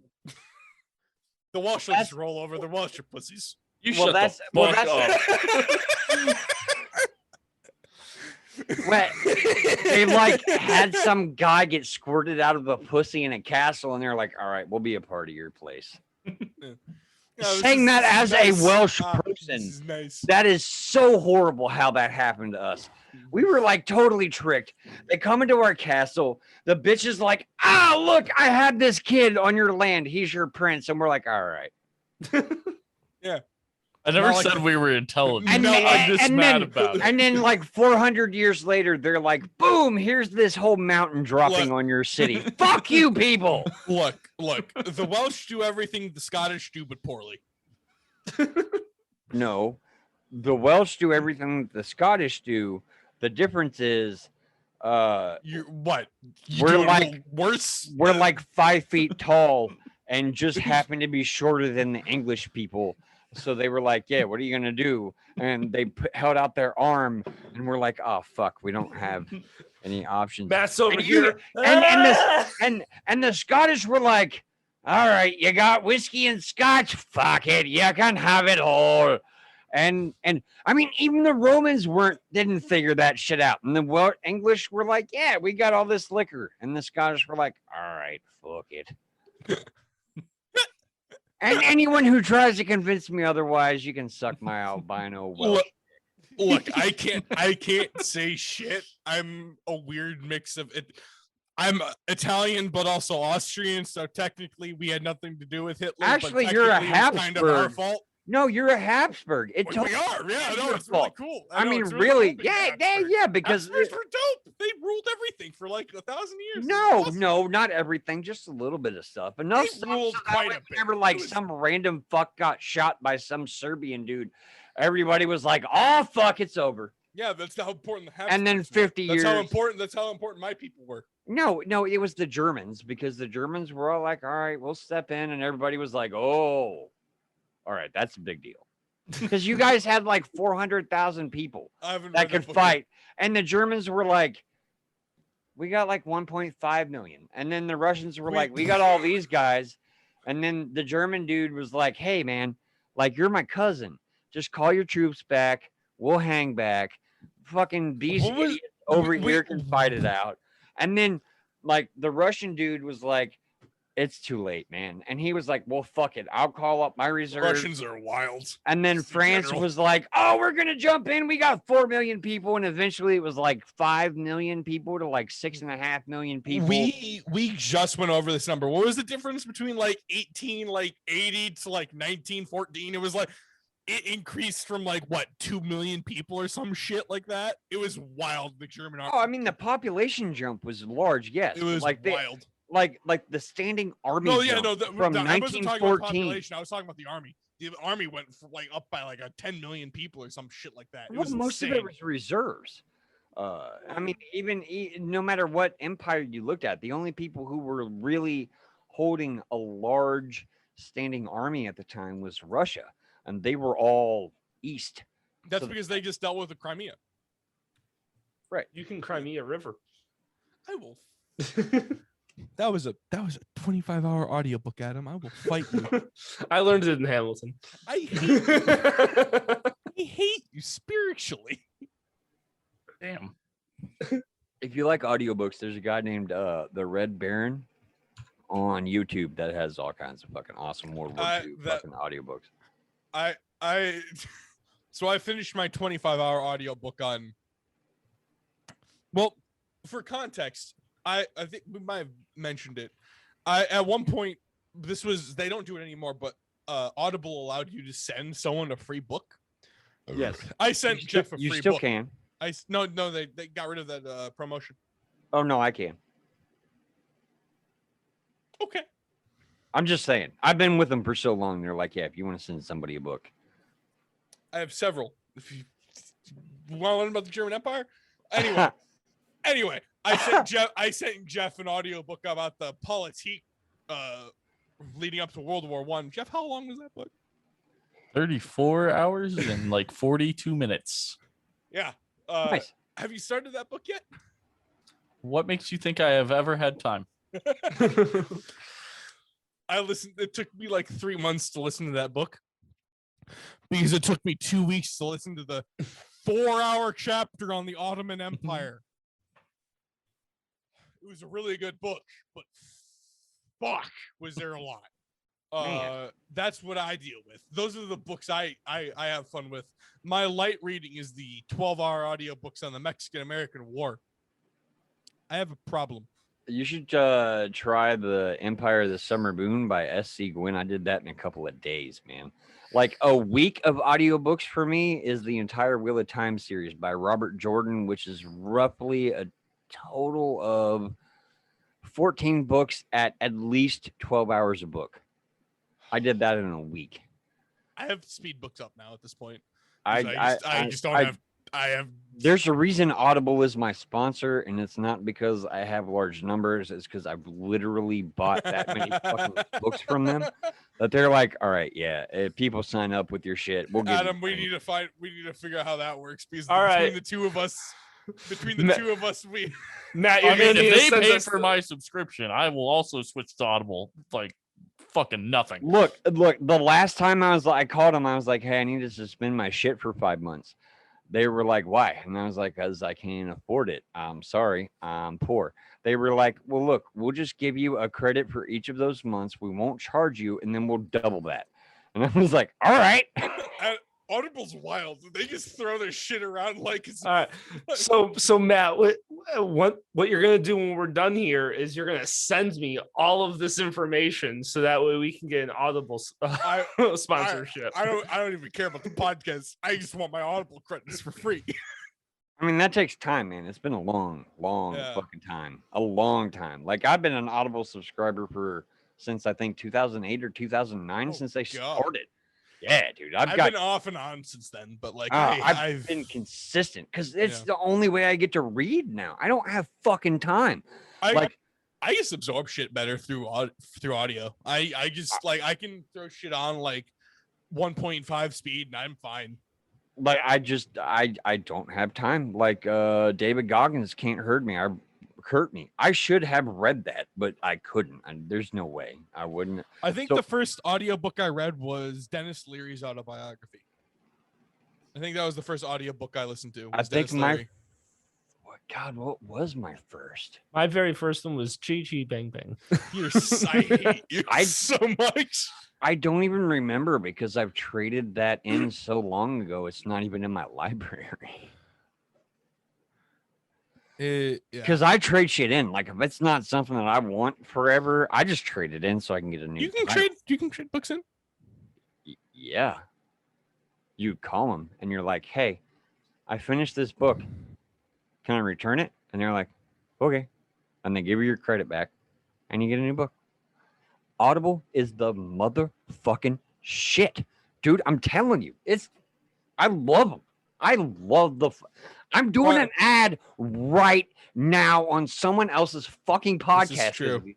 The Welsh will just roll over. The Welsh are pussies. You Well, shut that's- the well, fuck that's- up. Well, they like had some guy get squirted out of a pussy in a castle, and they're like, "All right, we'll be a part of your place." Saying that as a Welsh person, This is nice. That is so horrible how that happened to us. We were like totally tricked. They come into our castle. The bitch is like, "Ah, look, I had this kid on your land. He's your prince." And we're like, "All right." I never Not like said the- we were intelligent. And No, then- I'm just and mad then- about it. And then like 400 years later, they're like, "Boom, here's this whole mountain dropping on your city." Fuck you, people. Look. The Welsh do everything the Scottish do, but poorly. No, the Welsh do everything the Scottish do. The difference is, You what? You We're do it like- worse. we're like 5 feet tall and just happen to be shorter than the English people. So they were like, "Yeah, what are you gonna do?" And they held out their arm, and we're like, "Oh fuck, we don't have any options." Matt's over And here. And the Scottish were like, "All right, you got whiskey and scotch. Fuck it, you can have it all." And I mean, even the Romans didn't figure that shit out. And the English were like, "Yeah, we got all this liquor." And the Scottish were like, "All right, fuck it." And anyone who tries to convince me otherwise, you can suck my albino Welsh. Look, I can't say shit. I'm a weird mix of it. I'm Italian, but also Austrian, so technically we had nothing to do with Hitler. but Actually, you're a technically it was kind of our Habsburg. fault. No, you're a Habsburg. It We totally are, yeah. No, your it's really fault. cool. I know, mean, it's really, cool being yeah, Habsburg. yeah, because Habsburgs were dope. They ruled everything for like 1,000 years. no, Awesome. no, not everything, just a little bit of stuff. Enough They stuff ruled so that quite way a bit. whenever It like was- some random fuck got shot by some Serbian dude, everybody was like, "Oh fuck, it's over." Yeah, that's how important the Habsburgs And then were. 50 That's how years- important. That's how important my people were. No, it was the Germans because the Germans were all like, "All right, we'll step in," and everybody was like, "Oh, all right, that's a big deal," because you guys had like 400,000 people I haven't that read could book yet. fight, and the Germans were like, "We got like 1.5 million," and then the Russians were We- like, "We got all these guys," and then the German dude was like, "Hey man, like you're my cousin, just call your troops back, we'll hang back, fucking these What was- idiots over we- here can fight it out," and then like the Russian dude was like, "It's too late, man," and he was like, "Well, fuck it, I'll call up my reserves." Russians are wild. And then in France general. was like, "Oh, we're gonna jump in. We got 4 million people," and eventually it was like 5 million people to like 6.5 million people. We just went over this number. What was the difference between like 1880 to like 1914? It was like it increased from like what 2 million people or some shit like that. It was wild. The German army. Oh, I mean the population jump was large. Yes, it was like wild. like the standing army. No, yeah, jump no. from I wasn't talking about 1914. population. I was talking about the army. The army went for like up by like a 10 million people or some shit like that. It Well, was most of insane. it was reserves. I mean, no matter what empire you looked at, the only people who were really holding a large standing army at the time was Russia, and they were all east. That's so- because they just dealt with the Crimea. You can cry me a river. I will. That was a 25-hour audiobook, Adam. I will fight you. I learned it in Hamilton. I hate you spiritually. Damn. If you like audiobooks, there's a guy named the Red Baron on YouTube that has all kinds of fucking awesome World War II fucking audiobooks. So I finished my 25-hour audiobook on. Well, for context, I think we might have mentioned it. At one point, they don't do it anymore, but Audible allowed you to send someone a free book. Yes, I sent Jeff a free book. You still can. No, they got rid of that promotion. Oh no, I can. Okay. I'm just saying. I've been with them for so long. They're like, yeah, if you want to send somebody a book. I have several. If you want to learn about the German Empire, anyway, I sent Jeff an audiobook about the politique leading up to World War I. Jeff, how long was that book? 34 hours and like 42 minutes. Yeah. Nice. Have you started that book yet? What makes you think I have ever had time? I listened. It took me like 3 months to listen to that book because it took me 2 weeks to listen to the 4-hour chapter on the Ottoman Empire. It was a really good book, but fuck, was there a lot. That's what I deal with. Those are the books I have fun with. My light reading is the 12-hour audiobooks on the Mexican-American War. I have a problem. You should try the Empire of the Summer Moon by S.C. Gwinn. I did that in a couple of days, man. Like a week of audiobooks for me is the entire Wheel of Time series by Robert Jordan, which is roughly a total of 14 books at least 12 hours a book. I did that in a week. I have speed books up now at this point. I just don't have. There's a reason Audible is my sponsor, and it's not because I have large numbers. It's because I've literally bought that many fucking books from them that they're like, all right, yeah, if people sign up with your shit, we'll give Adam, you we need to figure out how that works because All between right. the two of us, we. Matt, you're I gonna mean, need if to they send pay us for my subscription, I will also switch to Audible. Like fucking nothing. Look, the last time I called them, I was like, hey, I need to suspend my shit for 5 months. They were like, why? And I was like, because I can't afford it. I'm sorry, I'm poor. They were like, well, look, we'll just give you a credit for each of those months. We won't charge you, and then we'll double that. And I was like, all right. Audible's wild. They just throw their shit around like it's. All right. So Matt, what you're gonna do when we're done here is you're gonna send me all of this information so that way we can get an Audible sponsorship. I don't even care about the podcast. I just want my Audible credits for free. I mean, that takes time, man. It's been a long fucking time. A long time. Like, I've been an Audible subscriber since I think 2008 or 2009, since they started. Yeah, dude. I've been off and on since then, but like I've been consistent because it's the only way I get to read now. I don't have fucking time. I just absorb shit better through audio. I just like I can throw shit on like 1.5 speed and I'm fine. Like I don't have time. Like David Goggins can't hurt me. I should have read that, but I couldn't. There's no way I wouldn't. I think the first audiobook I read was Dennis Leary's autobiography. I think that was the first audiobook I listened to. God, what was my first? My very first one was Chi Chi Bang Bang. I hate you so much. I don't even remember because I've traded that in so long ago. It's not even in my library. Because I trade shit in. Like if it's not something that I want forever, I just trade it in so I can get a new. You can trade books in. Yeah. You call them and you're like, "Hey, I finished this book. Can I return it?" And they're like, "Okay," and they give you your credit back, and you get a new book. Audible is the motherfucking shit, dude. I'm telling you, I love them. I love I'm doing an ad right now on someone else's fucking podcast. This is true.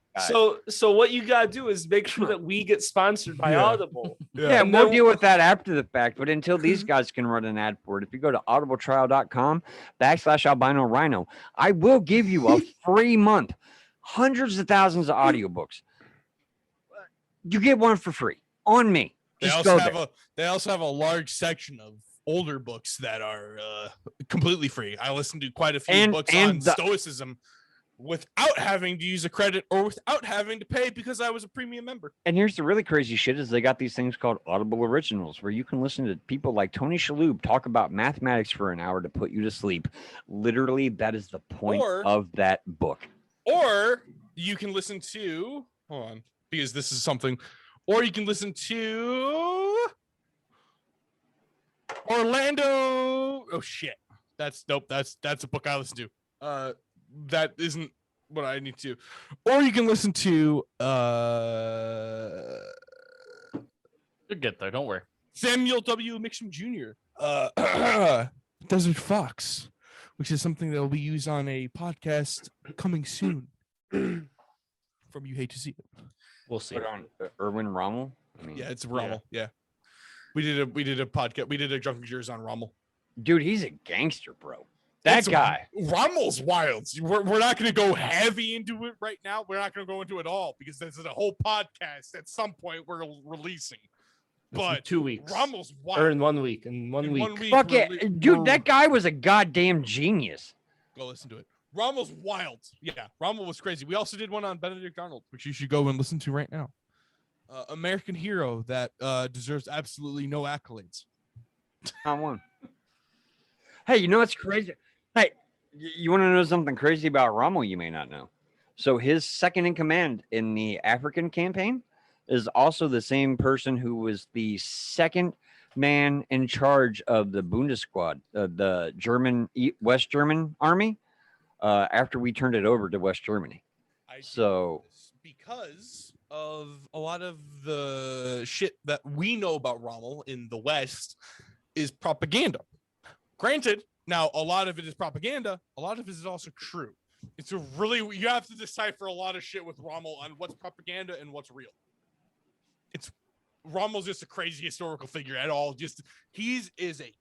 So what you gotta do is make sure that we get sponsored by Audible. Yeah, we'll deal with that after the fact. But until these guys can run an ad for it, if you go to audibletrial.com/albino rhino, I will give you a free month, hundreds of thousands of audiobooks. You get one for free on me. They also have a large section of older books that are completely free. I listened to quite a few books on Stoicism without having to use a credit or without having to pay because I was a premium member. And here's the really crazy shit is they got these things called Audible Originals where you can listen to people like Tony Shalhoub talk about mathematics for an hour to put you to sleep. Literally, that is the point of that book. Or you can listen to, hold on, because this is something, or you can listen to Orlando. Oh shit. That's dope. That's a book I listen to. That isn't what I need to. Or you can listen to You'll get there. Don't worry. Samuel W. Mixon Jr. Desert Fox, which is something that will be used on a podcast coming soon. From You Hate to See It. We'll see. Put on Erwin Rommel. I mean, Yeah, it's Rommel. Yeah. We did a podcast. We did a Drunken Jurors on Rommel. dude, he's a gangster, bro. That guy. Rommel's wild. We're not going to go heavy into it right now. We're not going to go into it all because this is a whole podcast at some point we're releasing. But 2 weeks. Rommel's wild. Or in 1 week. In one week. Fuck it. Dude, that guy was a goddamn genius. Go listen to it. Rommel's wild. Yeah, Rommel was crazy. We also did one on Benedict Arnold, which you should go and listen to right now. American hero that deserves absolutely no accolades. Not one. Hey, you know what's crazy? Hey, you want to know something crazy about Rommel you may not know? So his second in command in the African campaign is also the same person who was the second man in charge of the Bundeswehr, the German West German army, after we turned it over to West Germany. So because of a lot of the shit that we know about Rommel in the West is propaganda. Granted, now a lot of it is propaganda. A lot of it is also true. It's a really, you have to decipher a lot of shit with Rommel on what's propaganda and what's real. Rommel's just a crazy historical figure at all. Just is a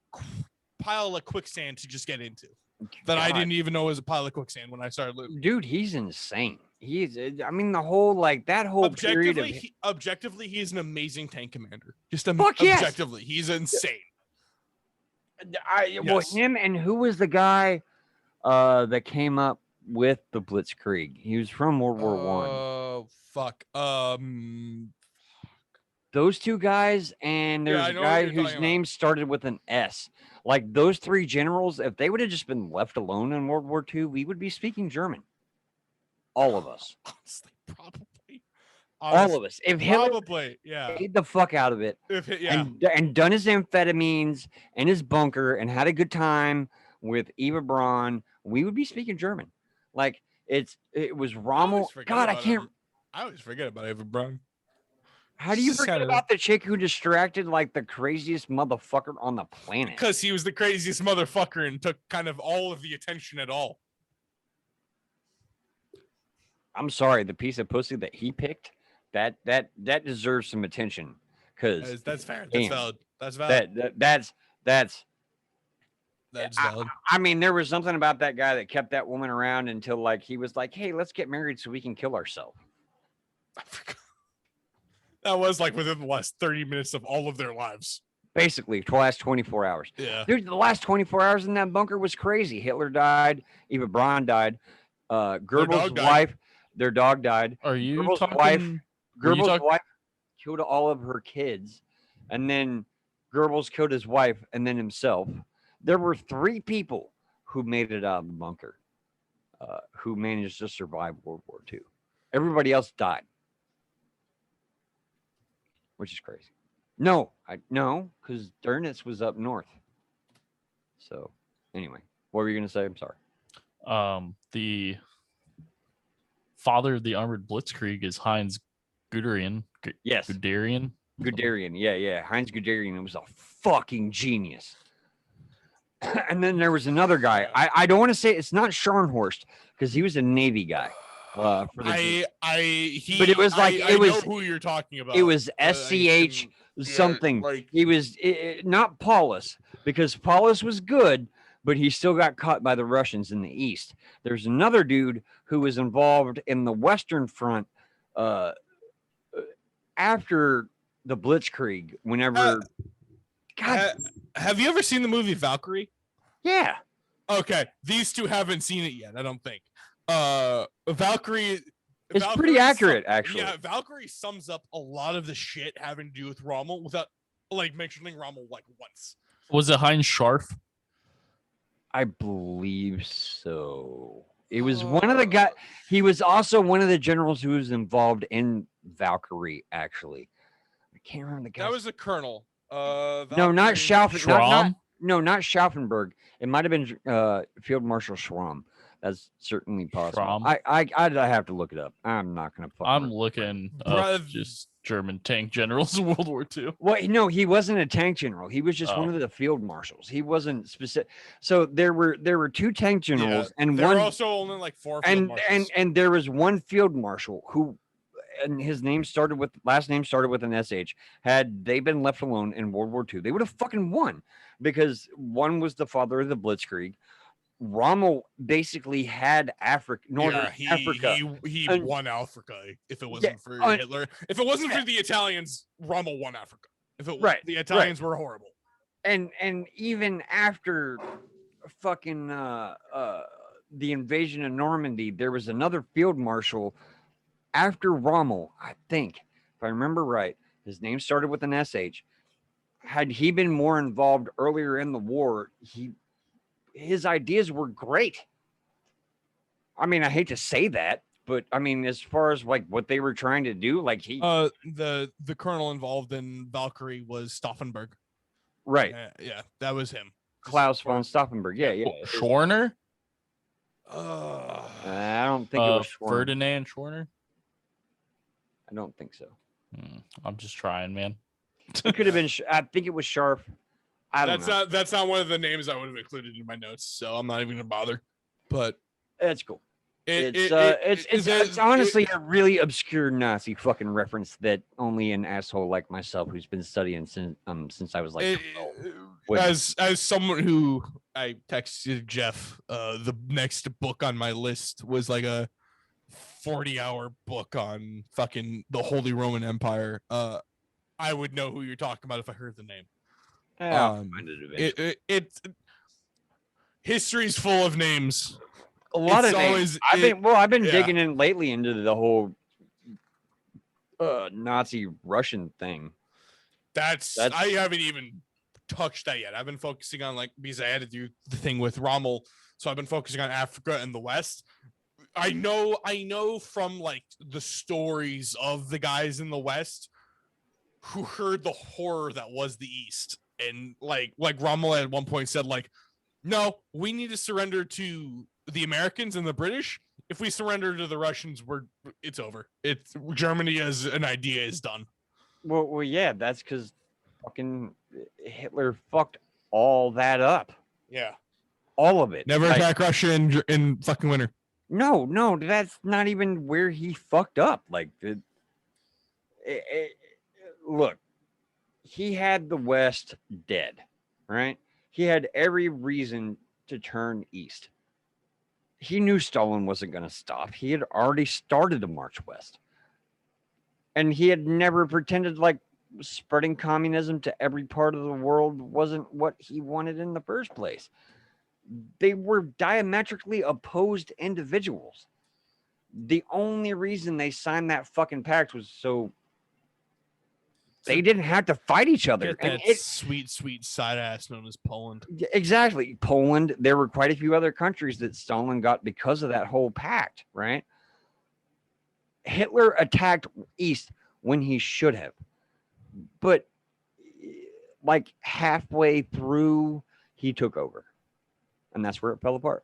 pile of quicksand to just get into that I didn't even know was a pile of quicksand when I started living. Dude, he's insane. I mean, the whole that whole period of objectively, he's an amazing tank commander. Just objectively, he's insane. Well, him and who was the guy that came up with the Blitzkrieg? He was from World War One. Oh fuck. Those two guys, and there's a guy whose name started with an S. Like those three generals, if they would have just been left alone in World War II, we would be speaking German. All of us. Honestly, probably. All of us. If Hitler paid the fuck out of it, and done his amphetamines and his bunker and had a good time with Eva Braun, we would be speaking German. Like it was Rommel. God, I always forget about Eva Braun. How do you forget about the chick who distracted like the craziest motherfucker on the planet? Because he was the craziest motherfucker and took kind of all of the attention at all. I'm sorry, the piece of pussy that he picked, that deserves some attention. Because that's fair. That's valid. That's valid. That's valid. I mean, there was something about that guy that kept that woman around until like he was like, hey, let's get married so we can kill ourselves. I forgot. That was like within the last 30 minutes of all of their lives. Basically, the last 24 hours. Yeah. Dude, the last 24 hours in that bunker was crazy. Hitler died. Eva Braun died. Goebbels' wife, their dog died. Are you Goebbels' talking? Goebbels' wife killed all of her kids. And then Goebbels killed his wife and then himself. There were 3 people who made it out of the bunker, who managed to survive World War II. Everybody else died. Which is crazy. No, because Dönitz was up north. So, anyway, what were you gonna say? I'm sorry. The father of the armored Blitzkrieg is Heinz Guderian. Yes, Guderian. Yeah. Heinz Guderian was a fucking genius. And then there was another guy. I don't want to say it's not Scharnhorst because he was a Navy guy. But it was like I know who you're talking about. It was SCH something. He was not Paulus because Paulus was good, but he still got caught by the Russians in the east. There's another dude who was involved in the Western Front after the Blitzkrieg. Whenever, have you ever seen the movie Valkyrie? Yeah. Okay, these two haven't seen it yet. I don't think. Valkyrie. It's Valkyrie pretty accurate, actually. Yeah, Valkyrie sums up a lot of the shit having to do with Rommel without like mentioning Rommel like once. Was it Heinz Scharf? I believe so. It was one of the guys. He was also one of the generals who was involved in Valkyrie. Actually, I can't remember the guy. That was a colonel. No, not Valkyrie- Schaufen. Schramm? Not Schauffenberg. It might have been Field Marshal Schramm. That's certainly possible. Schramm? I have to look it up. I'm not gonna. I'm looking up Bruh. just German tank generals in World War II. Well, no, he wasn't a tank general. He was just one Oh. of the field marshals. He wasn't specific. So there were two tank generals and There one were also only like 4 field and marshals. there was one field marshal who, and his name started with last name started with an SH. Had they been left alone in World War II, they would have fucking won, because one was the father of the Blitzkrieg. Rommel basically had Northern Africa. He And- won Africa. If it wasn't for and- Hitler, if it wasn't for the Italians, Rommel won Africa. If it Right, the Italians were horrible. and even after fucking the invasion of Normandy, there was another field marshal after Rommel, I think, if I remember right. His name started with an SH. Had he been more involved earlier in the war, his ideas were great. I mean, I hate to say that, but I mean, as far as like what they were trying to do, like The colonel involved in Valkyrie was Stauffenberg. right, Yeah, that was him. Klaus von Stauffenberg. Yeah. Schwerner? I don't think it was Schwarm. Ferdinand Schwerner? I don't think so. I'm just trying, man. It could have been. I think it was Sharp. I don't know. That's not one of the names I would have included in my notes, so I'm not even gonna bother. But That's cool. It's honestly a really obscure Nazi fucking reference that only an asshole like myself, who's been studying since I was like 12, would- as someone who I texted Jeff, the next book on my list was like a 40-hour book on fucking the Holy Roman Empire. I would know who you're talking about if I heard the name. I'll find it eventually. History's full of names. A lot it's of names. always- I've been yeah. digging in lately into the whole Nazi Russian thing. That's I haven't even touched that yet. I've been focusing on because I had to do the thing with Rommel, so I've been focusing on Africa and the West. I know from the stories of the guys in the West who heard the horror that was the East, and like Rommel at one point said no, we need to surrender to the Americans and the British. If we surrender to the Russians, it's over. It's Germany as an idea is done. Well, yeah, that's because fucking Hitler fucked all that up. Yeah, All of it. never attack Russia in fucking winter. No, that's not even where he fucked up. Look, he had the West dead, right? He had every reason to turn east. He knew Stalin wasn't going to stop. He had already started to march west. And he had never pretended like spreading communism to every part of the world wasn't what he wanted in the first place. They were diametrically opposed individuals. The only reason they signed that fucking pact was so they didn't have to fight each other. Get that And sweet side ass known as Poland. exactly. Poland, there were quite a few other countries that Stalin got because of that whole pact, right? Hitler attacked East when he should have. But halfway through, he took over. And that's where it fell apart.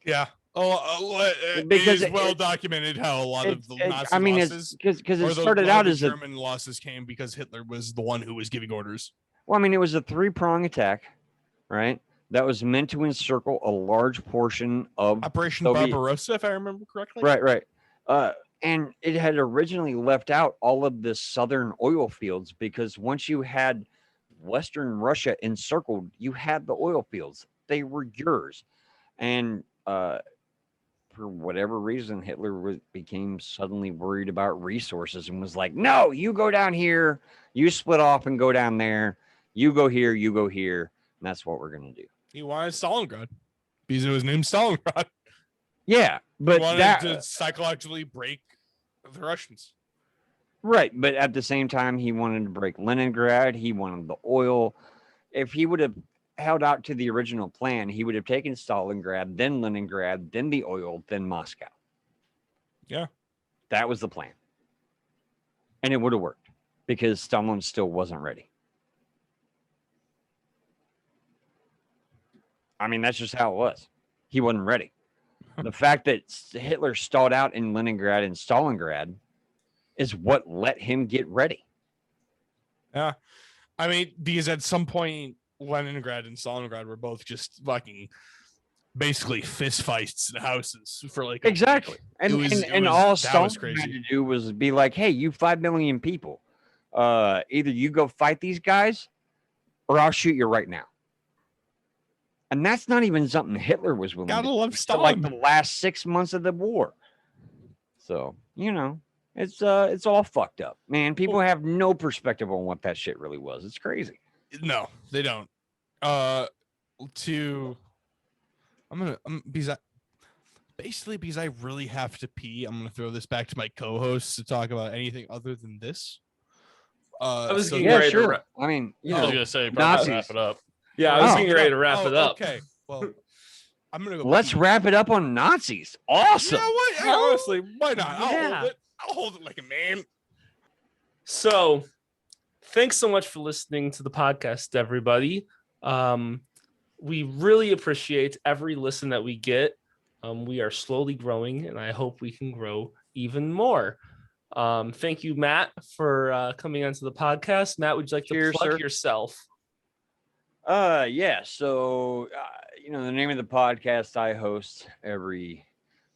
Yeah. Because it is well documented how a lot of the Nazi losses, because or it started out as German losses came because Hitler was the one who was giving orders. it was a 3-prong attack, right? That was meant to encircle a large portion of Operation Soviet- Barbarossa, if I remember correctly. Right. And it had originally left out all of the southern oil fields because once you had Western Russia encircled, you had the oil fields. They were yours. And for whatever reason, Hitler became suddenly worried about resources and was like, no, you go down here, you split off and go down there, you go here, and that's what we're going to do. He wanted Stalingrad because it was named Stalingrad. Yeah, but He wanted that to psychologically break the Russians. right. But at the same time, he wanted to break Leningrad. He wanted the oil. If he would have held out to the original plan, he would have taken Stalingrad, then Leningrad, then the oil, then Moscow. Yeah. That was the plan. And it would have worked because Stalin still wasn't ready. I mean, that's just how it was. He wasn't ready. The fact that Hitler stalled out in Leningrad and Stalingrad is what let him get ready. Yeah. I mean, because at some point, Leningrad and Stalingrad were both just fucking basically fist fights in houses for like a Exactly. week. And That all was Stalin had crazy. to do was be like, hey, you 5 million people. Either you go fight these guys or I'll shoot you right now. And that's not even something Hitler was willing Gotta to love do till like Stalin. the last 6 months of the war. So, you know, it's all fucked up, man. People have no perspective on what that shit really was. It's crazy. No, they don't. Because I really have to pee, I'm gonna throw this back to my co-hosts to talk about anything other than this. I was getting Yeah, ready to sure. I mean, you I was know, gonna say probably wrap Nazis. it up. Yeah, I was Oh. getting ready to wrap it up. Okay, well, I'm gonna go. let's pee. wrap it up on Nazis. Awesome. Yeah, what? Hell, Honestly, why not? yeah. I'll hold it like a man. So, thanks so much for listening to the podcast, everybody. We really appreciate every listen that we get. We are slowly growing, and I hope we can grow even more. Thank you, Matt, for coming onto the podcast. Matt, would you like Cheers, to plug sir. yourself? Yeah. So, you know, the name of the podcast I host every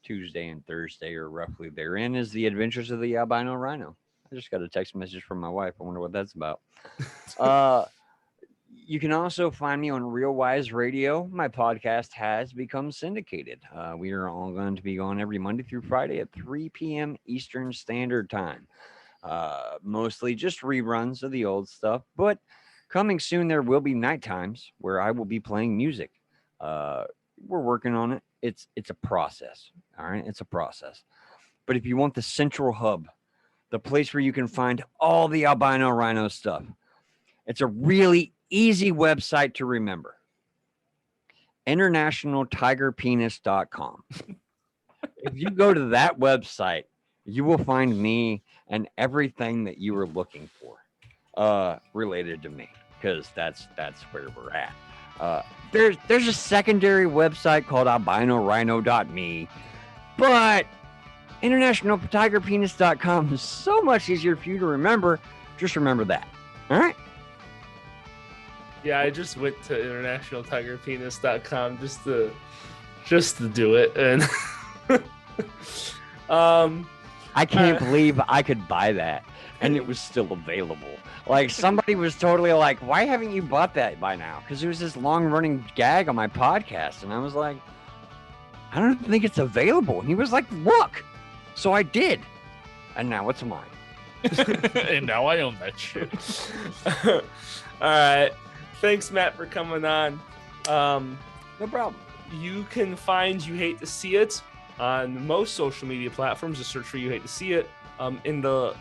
Tuesday and Thursday, or roughly therein, is The Adventures of the Albino Rhino. I just got a text message from my wife. I wonder what that's about. You can also find me on Real Wise Radio. My podcast has become syndicated. We are all going to be on every Monday through Friday at 3 p.m. Eastern Standard Time. Mostly just reruns of the old stuff, but coming soon there will be night times where I will be playing music. We're working on it. It's a process. All right, it's a process. But if you want the central hub, the place where you can find all the Albino Rhino stuff, it's a really easy website to remember. internationaltigerpenis.com. If you go to that website, you will find me and everything that you were looking for related to me, because that's where we're at. There's a secondary website called albinorhino.me, but internationaltigerpenis.com is so much easier for you to remember. Just remember that. All right. Yeah, I just went to internationaltigerpenis.com just to do it, and I can't believe I could buy that and it was still available. Like, somebody was totally like, why haven't you bought that by now? Because it was this long running gag on my podcast. And I was like, I don't think it's available. And he was like, look. So I did. And now it's mine. And now I own that shit. all right. Thanks, Matt, for coming on. No problem. You can find You Hate to See It on most social media platforms. Just search for You Hate to See It. In the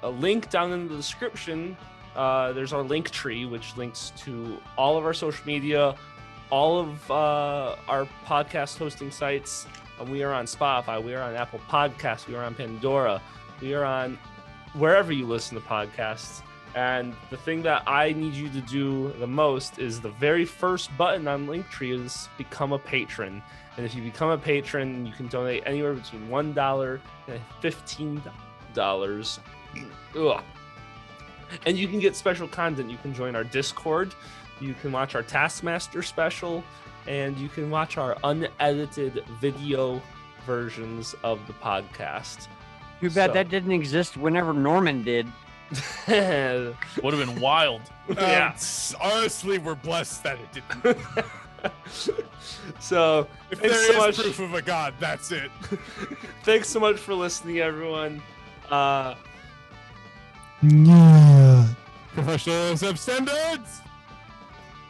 a link down in the description, there's our link tree, which links to all of our social media, all of our podcast hosting sites. We are on Spotify. We are on Apple Podcasts. We are on Pandora. We are on wherever you listen to podcasts. And the thing that I need you to do the most is the very first button on Linktree is become a patron. And if you become a patron, you can donate anywhere between $1 and $15. Ugh. And you can get special content. You can join our Discord. You can watch our Taskmaster special. And you can watch our unedited video versions of the podcast. Too bad So- that didn't exist whenever Norman did. Would have been wild. Yeah. Honestly, we're blessed that it didn't. So If thanks there so is much. proof of a god, that's it. Thanks so much for listening, everyone. Professionals have standards.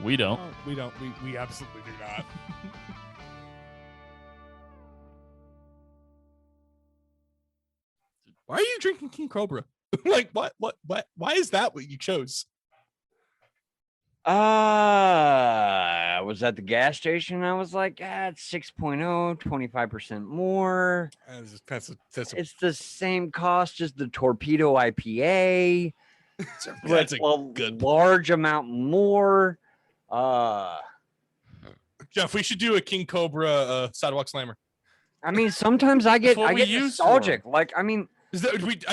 We don't. We don't. We absolutely do not. Why are you drinking King Cobra? Like, what? Why is that what you chose? I was at the gas station. I was like, it's 6.0, 25% more. That's It's the same cost as the Torpedo IPA. that's a a good large amount more. Jeff, we should do a King Cobra sidewalk slammer. I mean, sometimes I get what we use nostalgic. Like, I mean, I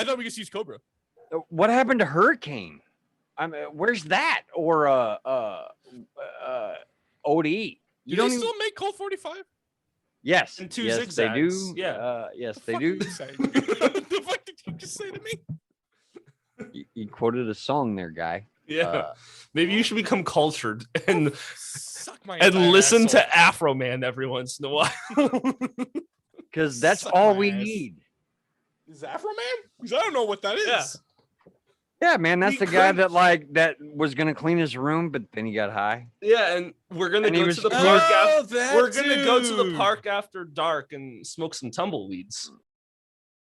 thought we could use Cobra. what happened to Hurricane? I mean, where's that? Or OD? Do they still make Colt 45? Yes, And 2 yes, zigzags. they do. Yeah. Yes, The they fuck do. did you say? The fuck did you just say to me? You quoted a song there, guy. Yeah. Maybe you should become cultured and Suck my and entire listen asshole. to Afro Man every once in a while. Because that's Suck all my we ass. need. Is Afro Man? Because I don't know what that is. Yeah. Yeah, man, that's We the guy could- that was gonna clean his room, but then he got high. Yeah, and we're gonna And he go was- to the he park. Oh, After, that we're gonna go to the dude. park after dark and smoke some tumbleweeds.